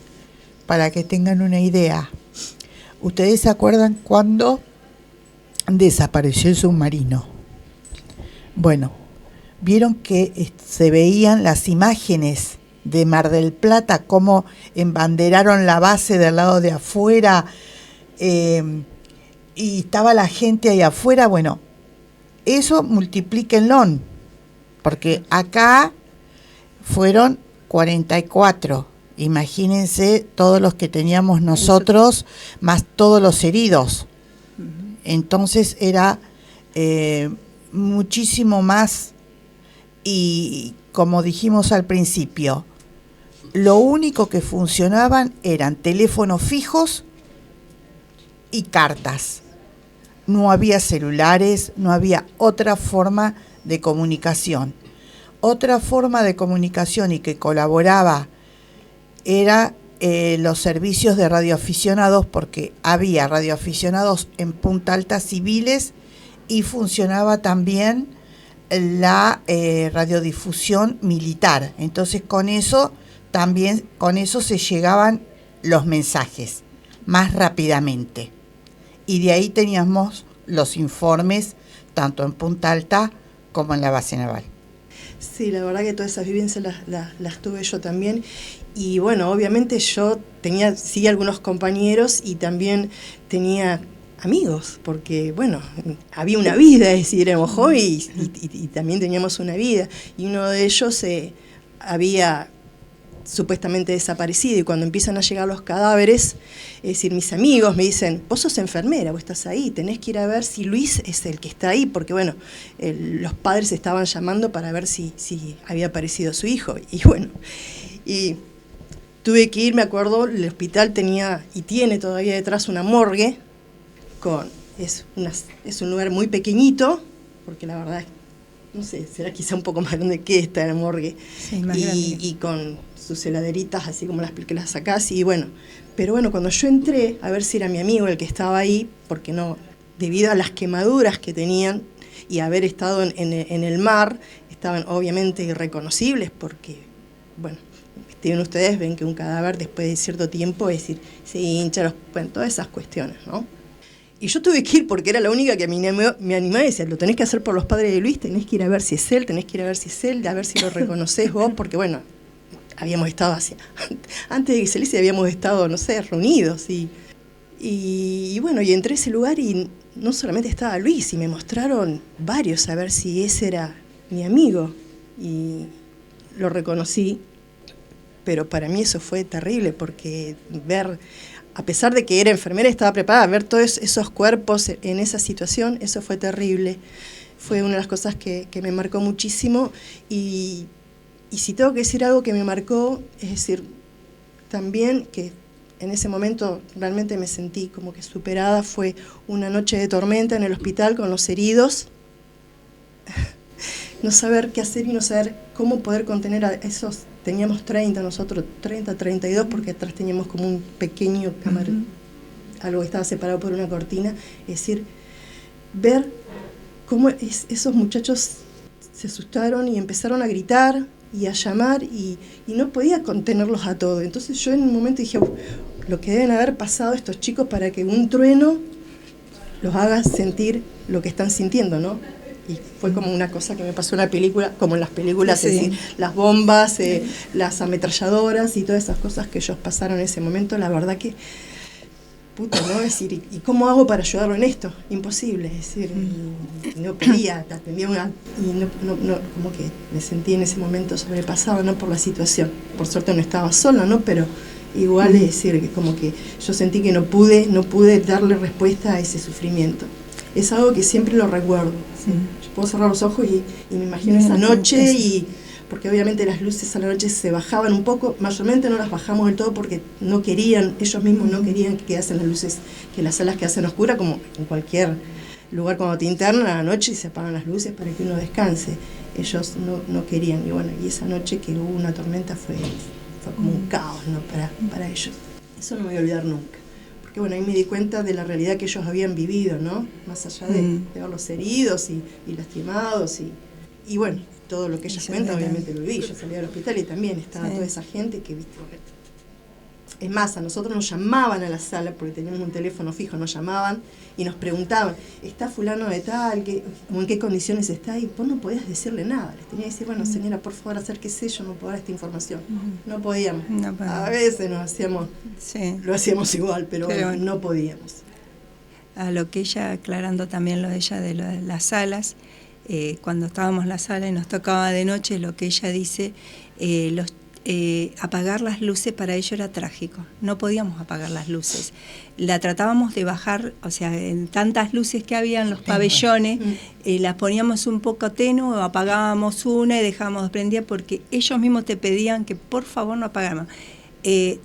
Para que tengan una idea, ¿ustedes se acuerdan cuándo desapareció el submarino? Bueno, vieron que se veían las imágenes de Mar del Plata, cómo embanderaron la base del lado de afuera, y estaba la gente ahí afuera. Bueno, eso multiplíquenlo, porque acá fueron 44. Imagínense todos los que teníamos nosotros, más todos los heridos. Entonces era muchísimo más, y como dijimos al principio, lo único que funcionaban eran teléfonos fijos y cartas. No había celulares, no había otra forma de comunicación. Otra forma de comunicación y que colaboraba era los servicios de radioaficionados, porque había radioaficionados en Punta Alta civiles y funcionaba también la radiodifusión militar. Entonces con eso se llegaban los mensajes más rápidamente. Y de ahí teníamos los informes tanto en Punta Alta como en la base naval. Sí, la verdad que todas esas vivencias las tuve yo también. Y bueno, obviamente yo tenía, sí, algunos compañeros y también tenía amigos, porque bueno, había una vida, es decir, éramos jóvenes y también teníamos una vida. Y uno de ellos había supuestamente desaparecido, y cuando empiezan a llegar los cadáveres, es decir, mis amigos me dicen, vos sos enfermera, vos estás ahí, tenés que ir a ver si Luis es el que está ahí, porque bueno, los padres estaban llamando para ver si había aparecido su hijo. Y bueno, y tuve que ir, me acuerdo, el hospital tenía y tiene todavía detrás una morgue, es un lugar muy pequeñito, porque la verdad, no sé, será quizá un poco más grande que esta la morgue, sí, más grande. Y con sus heladeritas, así como que las sacás, y bueno, pero bueno, cuando yo entré a ver si era mi amigo el que estaba ahí, porque no, debido a las quemaduras que tenían y haber estado en el mar, estaban obviamente irreconocibles, porque, bueno, ustedes ven que un cadáver después de cierto tiempo, es decir, se hincha, bueno, todas esas cuestiones, ¿no? Y yo tuve que ir porque era la única que me animaba y decía, lo tenés que hacer por los padres de Luis, tenés que ir a ver si es él, a ver si lo reconocés vos, porque bueno, habíamos estado antes de que se habíamos estado, no sé, reunidos. Y bueno, y entré a ese lugar y no solamente estaba Luis, y me mostraron varios a ver si ese era mi amigo. Y lo reconocí, pero para mí eso fue terrible, porque ver, a pesar de que era enfermera, estaba preparada, ver todos esos cuerpos en esa situación, eso fue terrible. Fue una de las cosas que me marcó muchísimo. Y si tengo que decir algo que me marcó, es decir, también que en ese momento realmente me sentí como que superada, fue una noche de tormenta en el hospital con los heridos. No saber qué hacer y no saber cómo poder contener a esos. Teníamos 30 nosotros, 32, porque atrás teníamos como un pequeño camarín, algo que estaba separado por una cortina. Es decir, ver cómo esos muchachos se asustaron y empezaron a gritar y a llamar, y no podía contenerlos a todos. Entonces yo en un momento dije, lo que deben haber pasado estos chicos para que un trueno los haga sentir lo que están sintiendo, ¿no? Y fue como una cosa que me pasó en la película, como en las películas, sí. Es decir, las bombas, las ametralladoras y todas esas cosas que ellos pasaron en ese momento. La verdad que, puta, ¿no? Es decir, ¿y cómo hago para ayudarlo en esto? Imposible, es decir, no podía, atendía como que me sentí en ese momento sobrepasada, ¿no? Por la situación. Por suerte no estaba sola, ¿no? Pero igual, es decir, que como que yo sentí que no pude darle respuesta a ese sufrimiento. Es algo que siempre lo recuerdo. ¿Sí? Yo puedo cerrar los ojos y me imagino esa noche, porque obviamente las luces a la noche se bajaban un poco, mayormente no las bajamos del todo porque no querían, ellos mismos no querían que quedasen las luces, que las salas quedasen oscuras, como en cualquier lugar cuando te internan a la noche y se apagan las luces para que uno descanse. Ellos no querían, y bueno, y esa noche que hubo una tormenta fue como un caos, ¿no? para ellos. Eso no me voy a olvidar nunca. Porque bueno, ahí me di cuenta de la realidad que ellos habían vivido, ¿no? Más allá de verlos heridos y lastimados y bueno, todo lo que ellas cuentan, obviamente lo viví. Yo salí del hospital y también estaba toda esa gente que, viste, es más, a nosotros nos llamaban a la sala, porque teníamos un teléfono fijo, nos llamaban y nos preguntaban, ¿está fulano de tal? ¿En qué condiciones está? Y vos no podías decirle nada. Les tenía que decir, bueno, señora, por favor, acérquese, yo no puedo dar esta información. No podíamos. A veces lo hacíamos igual, pero bueno, no podíamos. A lo que ella, aclarando también lo de ella de las salas, cuando estábamos en la sala y nos tocaba de noche, lo que ella dice, apagar las luces para ello era trágico, no podíamos apagar las luces, la tratábamos de bajar, o sea, en tantas luces que había en los pabellones, las poníamos un poco tenue, o apagábamos una y dejábamos prendida, porque ellos mismos te pedían que por favor no apagáramos.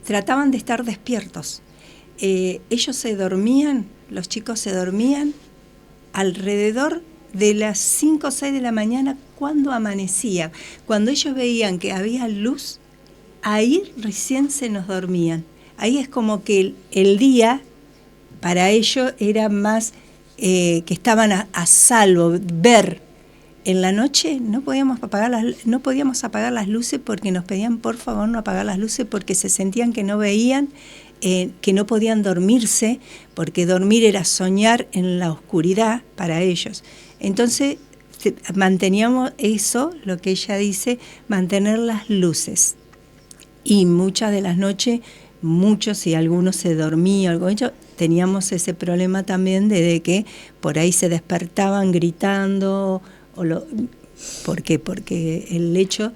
Trataban de estar despiertos, ellos se dormían, los chicos se dormían alrededor de las 5 o 6 de la mañana cuando amanecía. Cuando ellos veían que había luz, ahí recién se nos dormían. Ahí es como que el día para ellos era más que estaban a salvo, ver. En la noche no podíamos apagar las luces porque nos pedían por favor no apagar las luces porque se sentían que no veían, que no podían dormirse, porque dormir era soñar en la oscuridad para ellos. Entonces manteníamos eso, lo que ella dice, mantener las luces. Y muchas de las noches, muchos y algunos se dormían, algo hecho, teníamos ese problema también de que por ahí se despertaban gritando. ¿Por qué? Porque el hecho,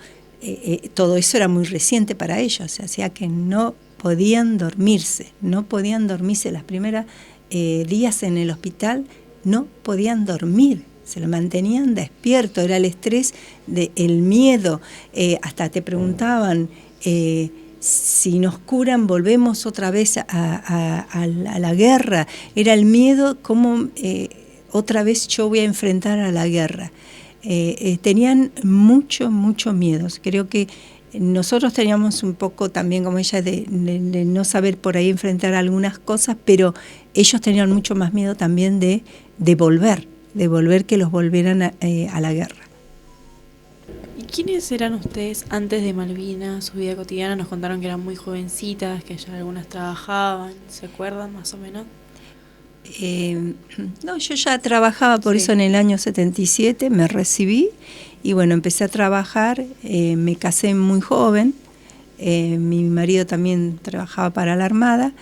todo eso era muy reciente para ellos, o sea, hacía que no podían dormirse. Las primeras días en el hospital no podían dormir, se lo mantenían despierto, era el estrés, el miedo, hasta te preguntaban, si nos curan volvemos otra vez a la guerra, era el miedo, cómo otra vez yo voy a enfrentar a la guerra. Tenían mucho miedo. Creo que nosotros teníamos un poco también, como ella, de no saber por ahí enfrentar algunas cosas, pero ellos tenían mucho más miedo también de volver, que los volvieran a la guerra. ¿Y quiénes eran ustedes antes de Malvinas, su vida cotidiana? Nos contaron que eran muy jovencitas, que ya algunas trabajaban, ¿se acuerdan más o menos? No, yo ya trabajaba, por eso en el año 77 me recibí y bueno, empecé a trabajar, me casé muy joven, mi marido también trabajaba para la Armada,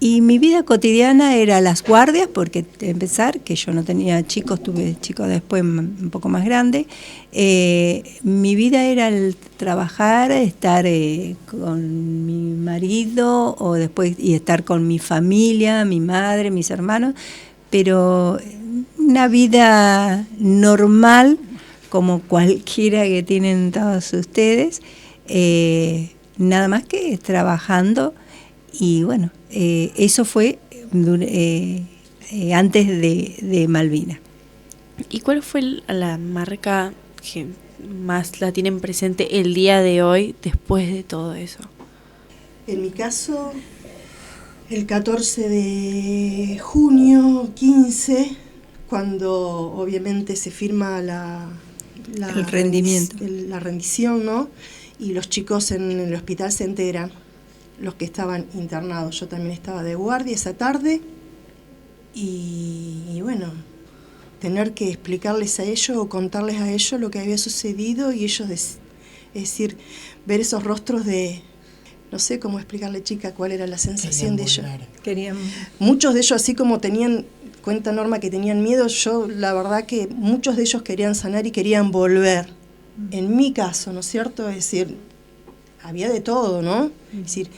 y mi vida cotidiana era las guardias, porque empezar, que yo no tenía chicos, tuve chicos después un poco más grandes. Mi vida era el trabajar, estar con mi marido o después y estar con mi familia, mi madre, mis hermanos, pero una vida normal como cualquiera que tienen todos ustedes, nada más que trabajando. Y bueno, eso fue antes de Malvinas. ¿Y cuál fue la marca que más la tienen presente el día de hoy después de todo eso? En mi caso, el 14 de junio, 15, cuando obviamente se firma el rendimiento. La rendición, ¿no? Y los chicos en el hospital se enteran, los que estaban internados. Yo también estaba de guardia esa tarde y bueno, tener que explicarles a ellos o contarles a ellos lo que había sucedido y ellos, es decir, ver esos rostros de, no sé cómo explicarle, chica, cuál era la sensación de ellos. Muchos de ellos, así como cuenta Norma que tenían miedo, yo la verdad que muchos de ellos querían sanar y querían volver. En mi caso, ¿no es cierto? Es decir, había de todo, ¿no? Es decir,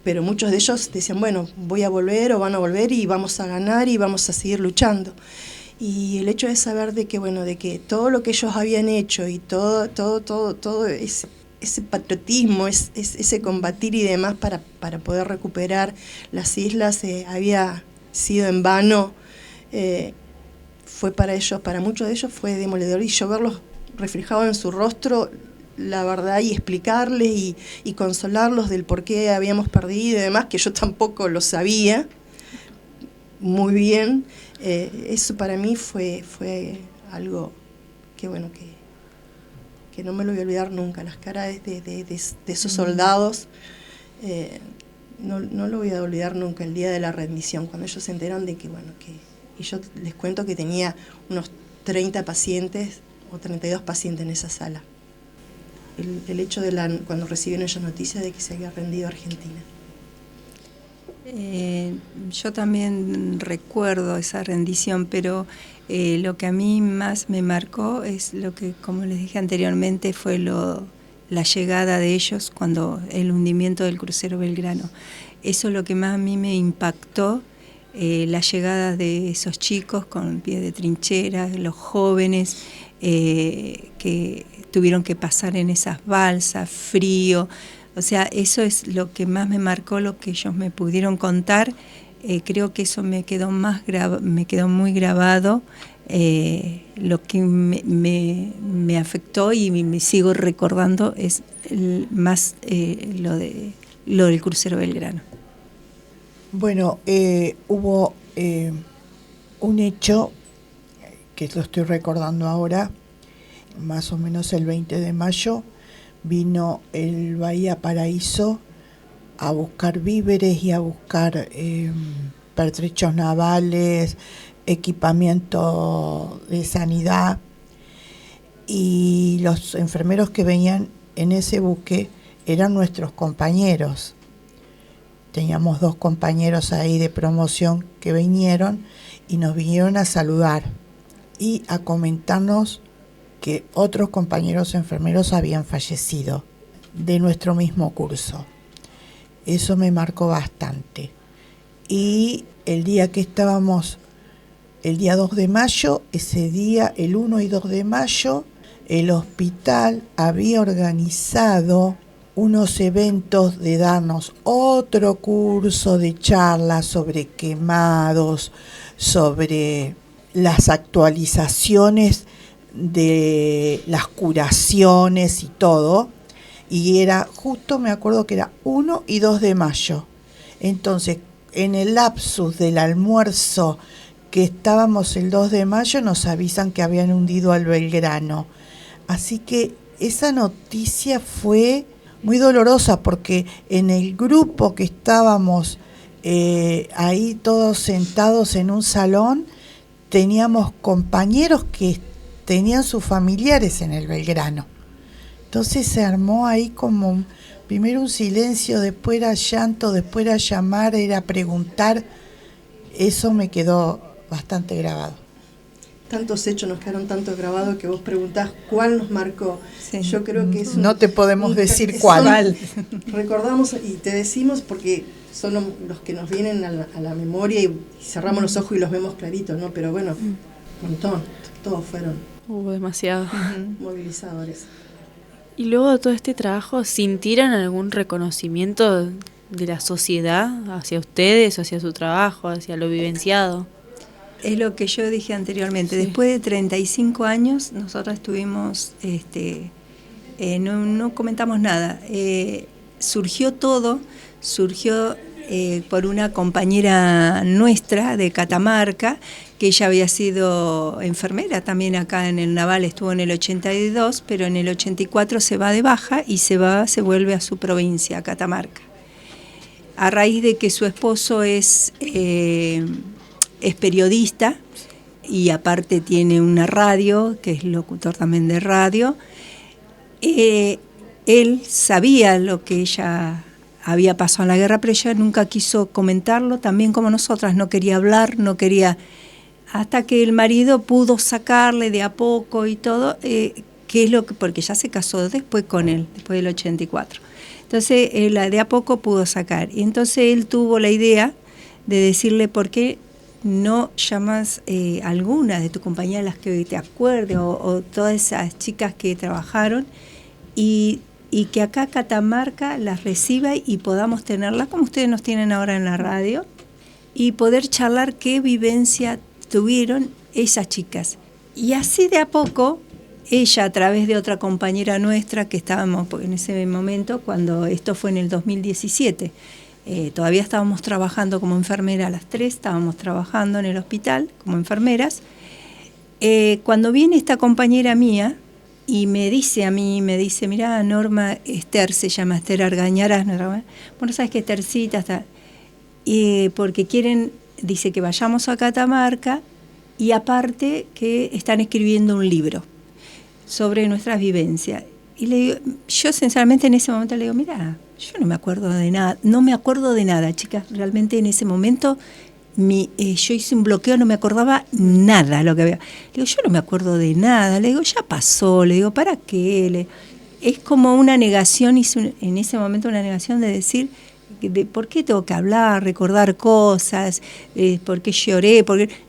pero muchos de ellos decían, bueno, voy a volver o van a volver y vamos a ganar y vamos a seguir luchando. Y el hecho de saber de que, bueno, de que todo lo que ellos habían hecho y todo ese patriotismo, ese combatir y demás para poder recuperar las islas había sido en vano, fue para ellos, para muchos de ellos fue demoledor, y yo verlos reflejados en su rostro, la verdad, y explicarles y consolarlos del por qué habíamos perdido y demás, que yo tampoco lo sabía muy bien, eso para mí fue algo que bueno, que no me lo voy a olvidar nunca. Las caras de esos soldados, no lo voy a olvidar nunca, el día de la rendición, cuando ellos se enteran de que, bueno, y yo les cuento que tenía unos 30 pacientes o 32 pacientes en esa sala. El hecho de cuando recibieron ellos noticias de que se había rendido Argentina. Yo también recuerdo esa rendición, pero lo que a mí más me marcó es lo que, como les dije anteriormente, fue la llegada de ellos cuando el hundimiento del crucero Belgrano. Eso es lo que más a mí me impactó, la llegada de esos chicos con pie de trinchera, los jóvenes que tuvieron que pasar en esas balsas, frío. O sea, eso es lo que más me marcó, lo que ellos me pudieron contar. Creo que eso me quedó muy grabado. Lo que me afectó y me sigo recordando es más lo del crucero Belgrano. Bueno, hubo un hecho que lo estoy recordando ahora, más o menos el 20 de mayo, vino el Bahía Paraíso a buscar víveres y a buscar pertrechos navales, equipamiento de sanidad, y los enfermeros que venían en ese buque eran nuestros compañeros. Teníamos 2 compañeros ahí de promoción que vinieron y nos vinieron a saludar y a comentarnos que otros compañeros enfermeros habían fallecido de nuestro mismo curso. Eso me marcó bastante. Y el día que estábamos, el día 2 de mayo, ese día, el 1 y 2 de mayo, el hospital había organizado unos eventos de darnos otro curso de charlas sobre quemados, sobre las actualizaciones de las curaciones y todo. Y era justo, me acuerdo que era 1 y 2 de mayo. Entonces, en el lapsus del almuerzo que estábamos el 2 de mayo, nos avisan que habían hundido al Belgrano. Así que esa noticia fue muy dolorosa, porque en el grupo que estábamos ahí todos sentados en un salón, teníamos compañeros que tenían sus familiares en el Belgrano. Entonces se armó ahí como primero un silencio, después era llanto, después era llamar, era preguntar. Eso me quedó bastante grabado. Tantos hechos nos quedaron tanto grabados que vos preguntás cuál nos marcó. Sí. Yo creo que es No te podemos decir cuál. Recordamos y te decimos porque son los que nos vienen a la memoria y cerramos los ojos y los vemos claritos, ¿no? Pero bueno, un montón, todos fueron Demasiado. movilizadores. Y luego de todo este trabajo, ¿sintieron algún reconocimiento de la sociedad hacia ustedes, hacia su trabajo, hacia lo vivenciado? Es lo que yo dije anteriormente. Sí. Después de 35 años, nosotros estuvimos, no comentamos nada. Surgió todo, por una compañera nuestra de Catamarca, que ella había sido enfermera también acá en el Naval, estuvo en el 82, pero en el 84 se va de baja y se vuelve a su provincia, a Catamarca. A raíz de que su esposo es periodista y aparte tiene una radio, que es locutor también de radio, él sabía lo que ella había pasado en la guerra, pero ella nunca quiso comentarlo, también como nosotras, no quería hablar, no quería, hasta que el marido pudo sacarle de a poco y todo, que es lo que, porque ya se casó después con él, después del 84. Entonces, de a poco pudo sacar. Y entonces él tuvo la idea de decirle, ¿por qué no llamas alguna de tu compañía, las que te acuerdes, o todas esas chicas que trabajaron, y que acá Catamarca las reciba y podamos tenerlas como ustedes nos tienen ahora en la radio, y poder charlar qué vivencia tuvieron esas chicas? Y así de a poco, ella a través de otra compañera nuestra que estábamos, porque en ese momento, cuando esto fue en el 2017, todavía estábamos trabajando como enfermera, las 3 estábamos trabajando en el hospital como enfermeras. Cuando viene esta compañera mía y me dice, mirá, Norma, Esther, se llama Esther Argañarás, bueno, sabes que Esthercita está, porque quieren, dice que vayamos a Catamarca, y aparte que están escribiendo un libro sobre nuestras vivencias. Y le digo, yo sinceramente en ese momento le digo, mira, yo no me acuerdo de nada, chicas, realmente en ese momento yo hice un bloqueo, no me acordaba nada lo que había. Le digo, yo no me acuerdo de nada, le digo, ya pasó, le digo, ¿para qué? Es como una negación, hice en ese momento una negación de decir, ¿por qué tengo que hablar, recordar cosas? ¿Por qué lloré?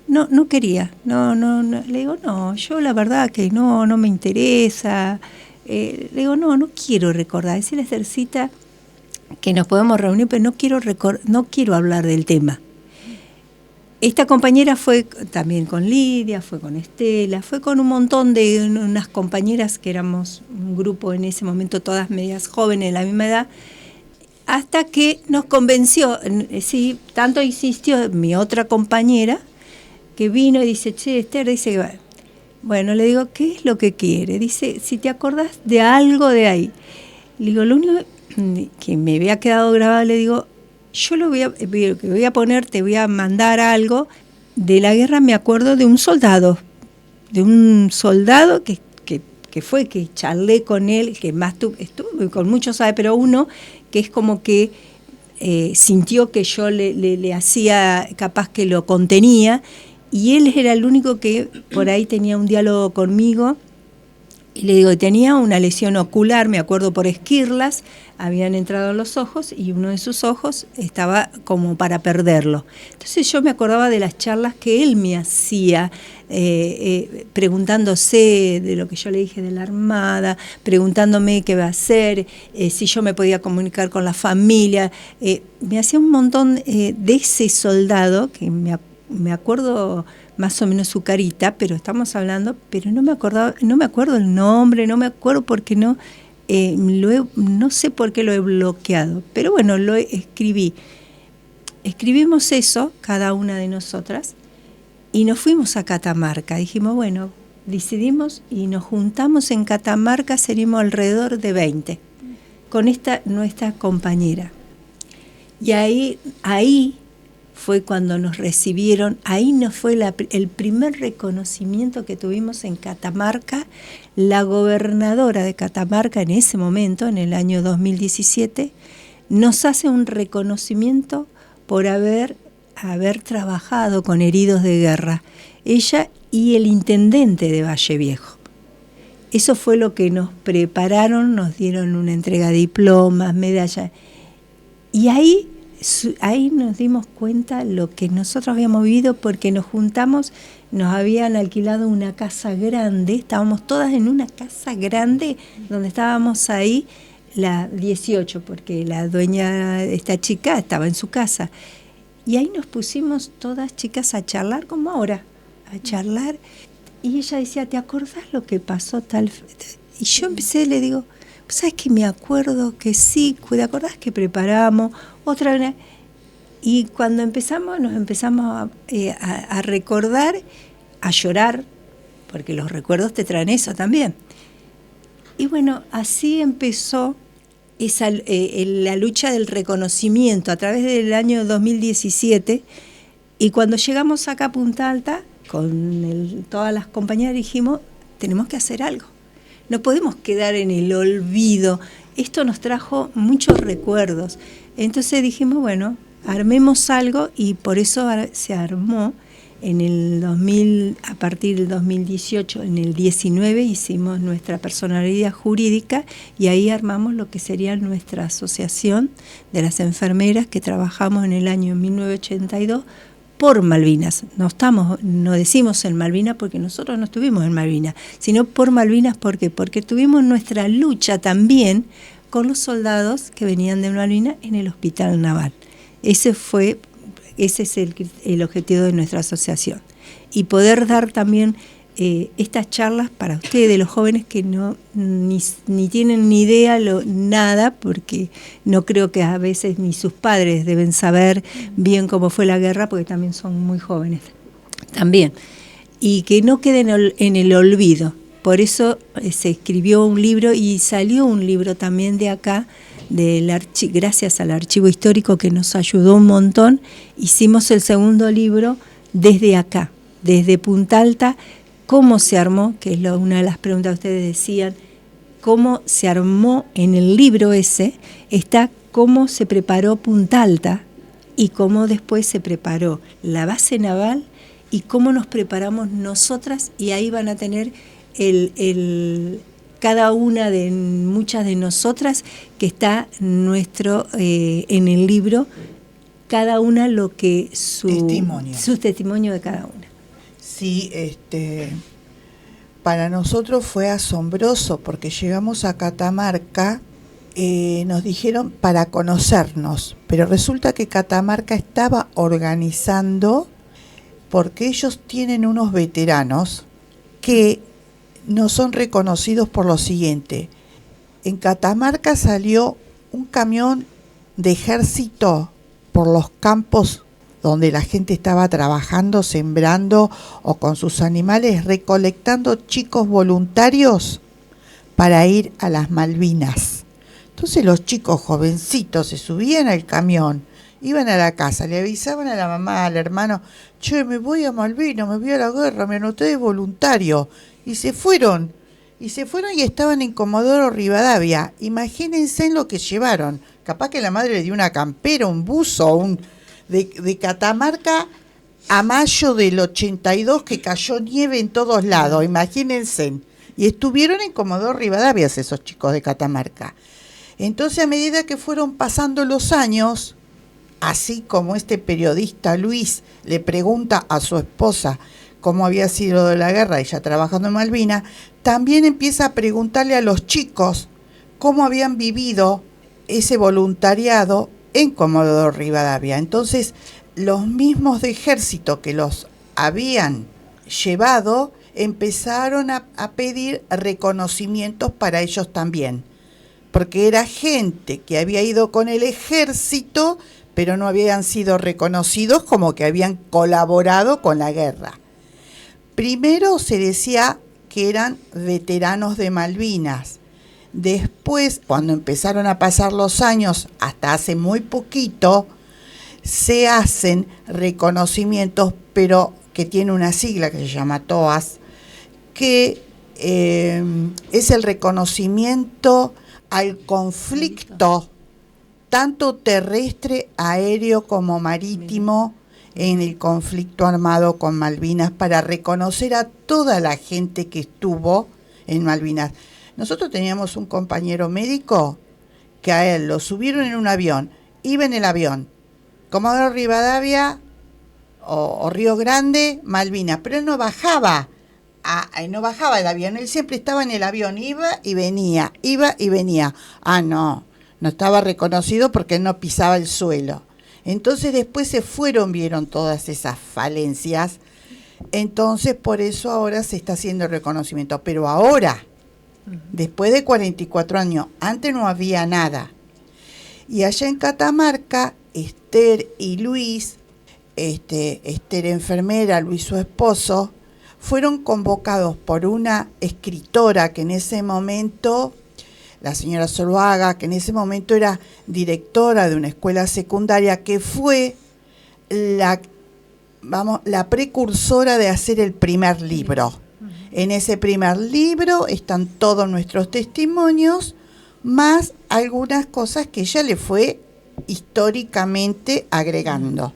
No quería, no, le digo, no, yo la verdad que no me interesa. Le digo, no quiero recordar, decirle a Esthercita que nos podemos reunir, pero no quiero hablar del tema. esta compañera fue también con Lidia, fue con Estela, fue con un montón de unas compañeras que éramos un grupo en ese momento, todas medias jóvenes, de la misma edad, hasta que nos convenció, sí, tanto insistió mi otra compañera, que vino y dice, che, Esther, dice, bueno, le digo, ¿qué es lo que quiere? Dice, si te acordás de algo de ahí. Le digo, lo único que me había quedado grabado, le digo, yo lo voy a poner, te voy a mandar algo de la guerra. Me acuerdo de un soldado que fue, que charlé con él, que más estuve con muchos, sabe, pero uno que es como que sintió que yo le hacía, capaz que lo contenía, y él era el único que por ahí tenía un diálogo conmigo. Y le digo, tenía una lesión ocular, me acuerdo, por esquirlas, habían entrado en los ojos y uno de sus ojos estaba como para perderlo. Entonces yo me acordaba de las charlas que él me hacía, preguntándose de lo que yo le dije de la Armada, preguntándome qué va a hacer, si yo me podía comunicar con la familia. Me hacía un montón de ese soldado, que me acuerdo más o menos su carita, pero estamos hablando, pero no me acuerdo el nombre, no me acuerdo porque no sé por qué lo he bloqueado, pero bueno, lo escribí. Escribimos eso, cada una de nosotras, y nos fuimos a Catamarca. Dijimos, bueno, decidimos y nos juntamos en Catamarca, seríamos alrededor de 20, con nuestra compañera. Y ahí fue cuando nos recibieron, ahí nos fue el primer reconocimiento que tuvimos en Catamarca. La gobernadora de Catamarca en ese momento, en el año 2017, nos hace un reconocimiento por haber trabajado con heridos de guerra, ella y el intendente de Valle Viejo. Eso fue lo que nos prepararon, nos dieron una entrega de diplomas, medallas, y ahí nos dimos cuenta lo que nosotros habíamos vivido, porque nos juntamos, nos habían alquilado una casa grande, estábamos todas en una casa grande donde estábamos ahí, la 18, porque la dueña, esta chica, estaba en su casa. Y ahí nos pusimos todas chicas a charlar como ahora, a charlar. Y ella decía, ¿te acordás lo que pasó tal? Y yo empecé, le digo, ¿sabes que me acuerdo que sí? ¿Te acordás que preparamos otra vez? Y cuando nos empezamos a recordar, a llorar, porque los recuerdos te traen eso también. Y bueno, así empezó la lucha del reconocimiento a través del año 2017. Y cuando llegamos acá a Punta Alta, con todas las compañeras dijimos, tenemos que hacer algo. No podemos quedar en el olvido. Esto nos trajo muchos recuerdos. Entonces dijimos, bueno, armemos algo, y por eso se armó en el 2000, a partir del 2018, en el 19 hicimos nuestra personalidad jurídica, y ahí armamos lo que sería nuestra asociación de las enfermeras, que trabajamos en el año 1982 por Malvinas. No decimos en Malvinas porque nosotros no estuvimos en Malvinas, sino por Malvinas. ¿Por qué? Porque tuvimos nuestra lucha también con los soldados que venían de Malvinas en el hospital naval. Ese es el objetivo de nuestra asociación. Y poder dar también estas charlas para ustedes, los jóvenes que ni tienen ni idea nada, porque no creo que a veces ni sus padres deben saber bien cómo fue la guerra, porque también son muy jóvenes también. Y que no queden en el olvido. Por eso se escribió un libro, y salió un libro también de acá, gracias al Archivo Histórico, que nos ayudó un montón. Hicimos el segundo libro desde acá, desde Punta Alta. ¿Cómo se armó? Que es una de las preguntas que ustedes decían. ¿Cómo se armó? En el libro ese está cómo se preparó Punta Alta y cómo después se preparó la base naval y cómo nos preparamos nosotras, y ahí van a tener cada una de muchas de nosotras que está en el libro, cada una su testimonio de cada una. Sí, para nosotros fue asombroso, porque llegamos a Catamarca, nos dijeron para conocernos, pero resulta que Catamarca estaba organizando porque ellos tienen unos veteranos que no son reconocidos por lo siguiente. En Catamarca salió un camión de ejército por los campos donde la gente estaba trabajando, sembrando o con sus animales, recolectando chicos voluntarios para ir a las Malvinas. Entonces los chicos jovencitos se subían al camión, iban a la casa, le avisaban a la mamá, al hermano, che, me voy a Malvinas, me voy a la guerra, me anoté de voluntario. Y se fueron y estaban en Comodoro Rivadavia. Imagínense en lo que llevaron. Capaz que la madre le dio una campera, un buzo, de Catamarca a mayo del 82, que cayó nieve en todos lados, imagínense. Y estuvieron en Comodoro Rivadavia esos chicos de Catamarca. Entonces, a medida que fueron pasando los años, así como este periodista Luis le pregunta a su esposa cómo había sido de la guerra, ella trabajando en Malvinas, también empieza a preguntarle a los chicos cómo habían vivido ese voluntariado en Comodoro Rivadavia. Entonces, los mismos de ejército que los habían llevado empezaron a pedir reconocimientos para ellos también, porque era gente que había ido con el ejército, pero no habían sido reconocidos como que habían colaborado con la guerra. Primero se decía que eran veteranos de Malvinas. Después, cuando empezaron a pasar los años, hasta hace muy poquito, se hacen reconocimientos, pero que tiene una sigla que se llama TOAS, que es el reconocimiento al conflicto, tanto terrestre, aéreo como marítimo, en el conflicto armado con Malvinas, para reconocer a toda la gente que estuvo en Malvinas. Nosotros teníamos un compañero médico que a él lo subieron en un avión, iba en el avión, Comodoro Rivadavia o Río Grande, Malvinas, pero él no bajaba el avión, él siempre estaba en el avión, iba y venía. No estaba reconocido porque él no pisaba el suelo. Entonces después vieron todas esas falencias, entonces por eso ahora se está haciendo el reconocimiento. Pero ahora, después de 44 años, antes no había nada. Y allá en Catamarca, Esther y Luis, Esther enfermera, Luis su esposo, fueron convocados por una escritora que en ese momento, la señora Zuluaga, que en ese momento era directora de una escuela secundaria, que fue la precursora de hacer el primer libro. En ese primer libro están todos nuestros testimonios, más algunas cosas que ella le fue históricamente agregando.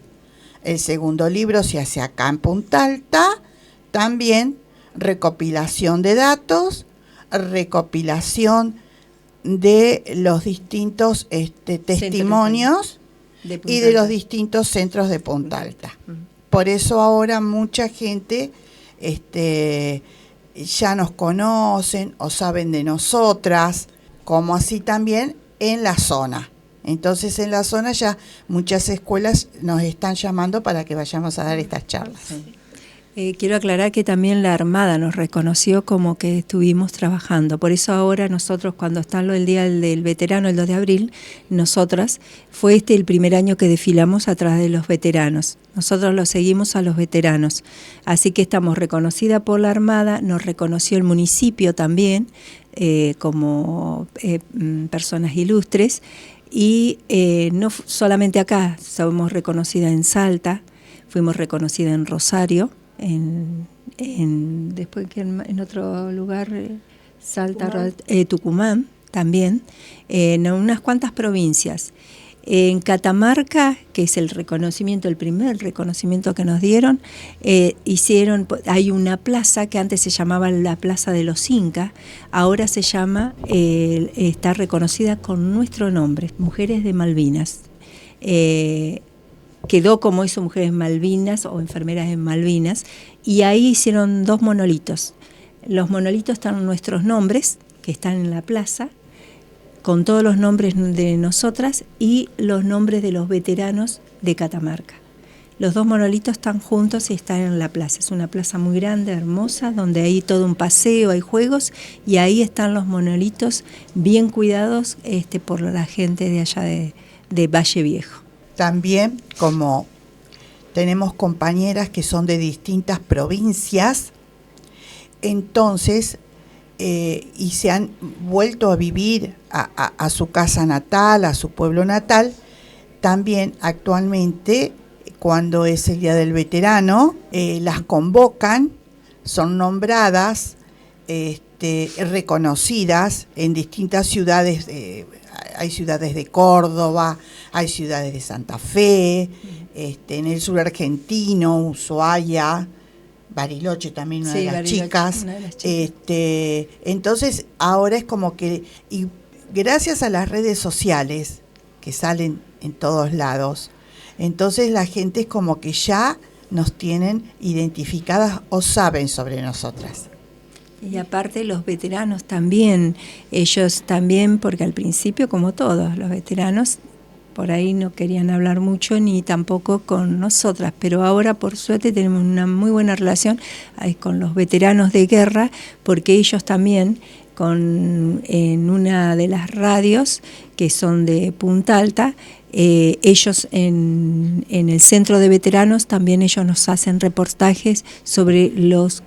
El segundo libro se hace acá en Punta Alta, también recopilación de datos, recopilación de los distintos testimonios y de los distintos centros de Punta Alta. Por eso ahora mucha gente ya nos conocen o saben de nosotras, como así también en la zona. Entonces en la zona ya muchas escuelas nos están llamando para que vayamos a dar estas charlas. Quiero aclarar que también la Armada nos reconoció como que estuvimos trabajando. Por eso ahora nosotros, cuando está el Día del Veterano, el 2 de abril, nosotras, fue el primer año que desfilamos atrás de los veteranos. Nosotros los seguimos a los veteranos. Así que estamos reconocidas por la Armada, nos reconoció el municipio también como personas ilustres. Y no solamente acá, somos reconocidas en Salta, fuimos reconocidas en Rosario, después que en otro lugar, Salta, Tucumán también, en unas cuantas provincias. En Catamarca, que es el primer reconocimiento que nos dieron, hay una plaza que antes se llamaba la Plaza de los Incas, ahora se llama, está reconocida con nuestro nombre, Mujeres de Malvinas. Quedó como eso, Mujeres Malvinas o Enfermeras en Malvinas, y ahí hicieron 2 monolitos. Los monolitos están nuestros nombres, que están en la plaza, con todos los nombres de nosotras y los nombres de los veteranos de Catamarca. Los dos monolitos están juntos y están en la plaza. Es una plaza muy grande, hermosa, donde hay todo un paseo, hay juegos, y ahí están los monolitos bien cuidados por la gente de allá de Valle Viejo. También, como tenemos compañeras que son de distintas provincias, entonces, y se han vuelto a vivir a su casa natal, a su pueblo natal, también actualmente, cuando es el Día del Veterano, las convocan, son nombradas, reconocidas en distintas ciudades. Hay ciudades de Córdoba, hay ciudades de Santa Fe, en el sur argentino, Ushuaia, Bariloche también, una de las chicas. Entonces ahora es como que, y gracias a las redes sociales que salen en todos lados, entonces la gente es como que ya nos tienen identificadas o saben sobre nosotras. Y aparte los veteranos también, ellos también, porque al principio, como todos los veteranos, por ahí no querían hablar mucho ni tampoco con nosotras, pero ahora por suerte tenemos una muy buena relación con los veteranos de guerra, porque ellos también, en una de las radios que son de Punta Alta, ellos en el centro de veteranos también ellos nos hacen reportajes sobre los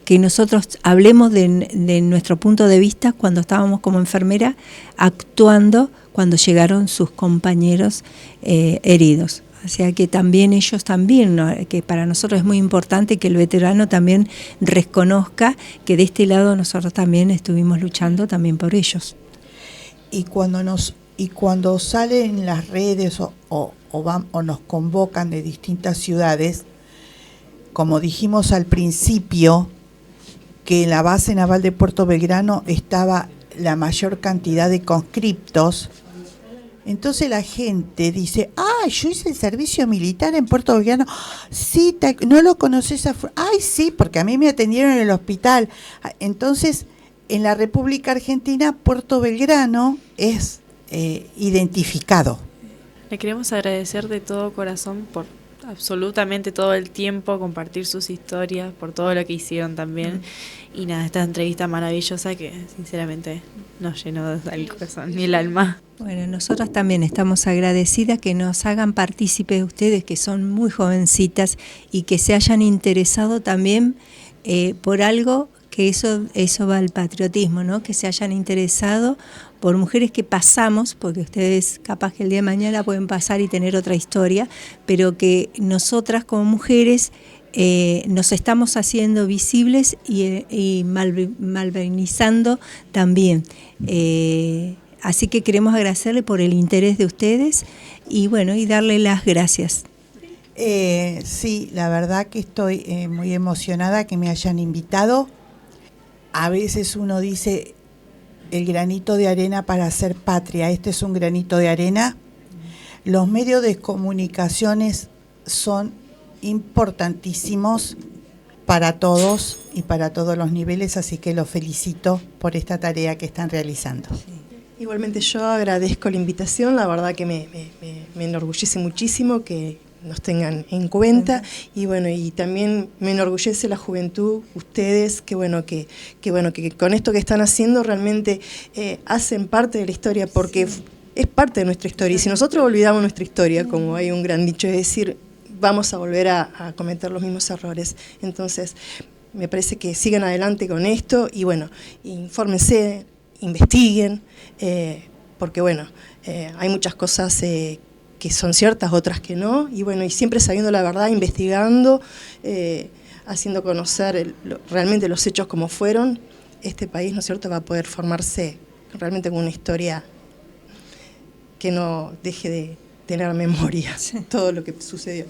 que nosotros hablemos de nuestro punto de vista cuando estábamos como enfermera actuando cuando llegaron sus compañeros heridos. O sea que también ellos también, ¿no? Que para nosotros es muy importante que el veterano también reconozca que de este lado nosotros también estuvimos luchando también por ellos. Y cuando salen en las redes o nos convocan de distintas ciudades, como dijimos al principio, que en la base naval de Puerto Belgrano estaba la mayor cantidad de conscriptos, entonces la gente dice, yo hice el servicio militar en Puerto Belgrano, sí, ¿no lo conoces? Ay, sí, porque a mí me atendieron en el hospital. Entonces, en la República Argentina, Puerto Belgrano es identificado. Le queremos agradecer de todo corazón por absolutamente todo el tiempo, compartir sus historias, por todo lo que hicieron también. Y nada, esta entrevista maravillosa que sinceramente nos llenó el corazón y el alma. Bueno, nosotros también estamos agradecidas que nos hagan partícipes ustedes, que son muy jovencitas y que se hayan interesado también por algo, que eso va al patriotismo, ¿no? Que se hayan interesado por mujeres que pasamos, porque ustedes capaz que el día de mañana pueden pasar y tener otra historia, pero que nosotras como mujeres nos estamos haciendo visibles y malvenizando también. Así que queremos agradecerle por el interés de ustedes y bueno, y darle las gracias. Sí, la verdad que estoy muy emocionada que me hayan invitado. A veces uno dice el granito de arena para hacer patria. Este es un granito de arena. Los medios de comunicaciones son importantísimos para todos y para todos los niveles, así que los felicito por esta tarea que están realizando. Igualmente yo agradezco la invitación, la verdad que me enorgullece muchísimo que nos tengan en cuenta y bueno, y también me enorgullece la juventud, ustedes, que con esto que están haciendo realmente hacen parte de la historia, porque es parte de nuestra historia, y si nosotros olvidamos nuestra historia, como hay un gran dicho, es decir, vamos a volver a cometer los mismos errores. Entonces me parece que sigan adelante con esto y bueno, infórmense, investiguen, porque bueno, hay muchas cosas que son ciertas, otras que no, y bueno, y siempre sabiendo la verdad, investigando, haciendo conocer realmente los hechos como fueron, este país, ¿no es cierto?, va a poder formarse realmente con una historia que no deje de tener memoria, todo lo que sucedió.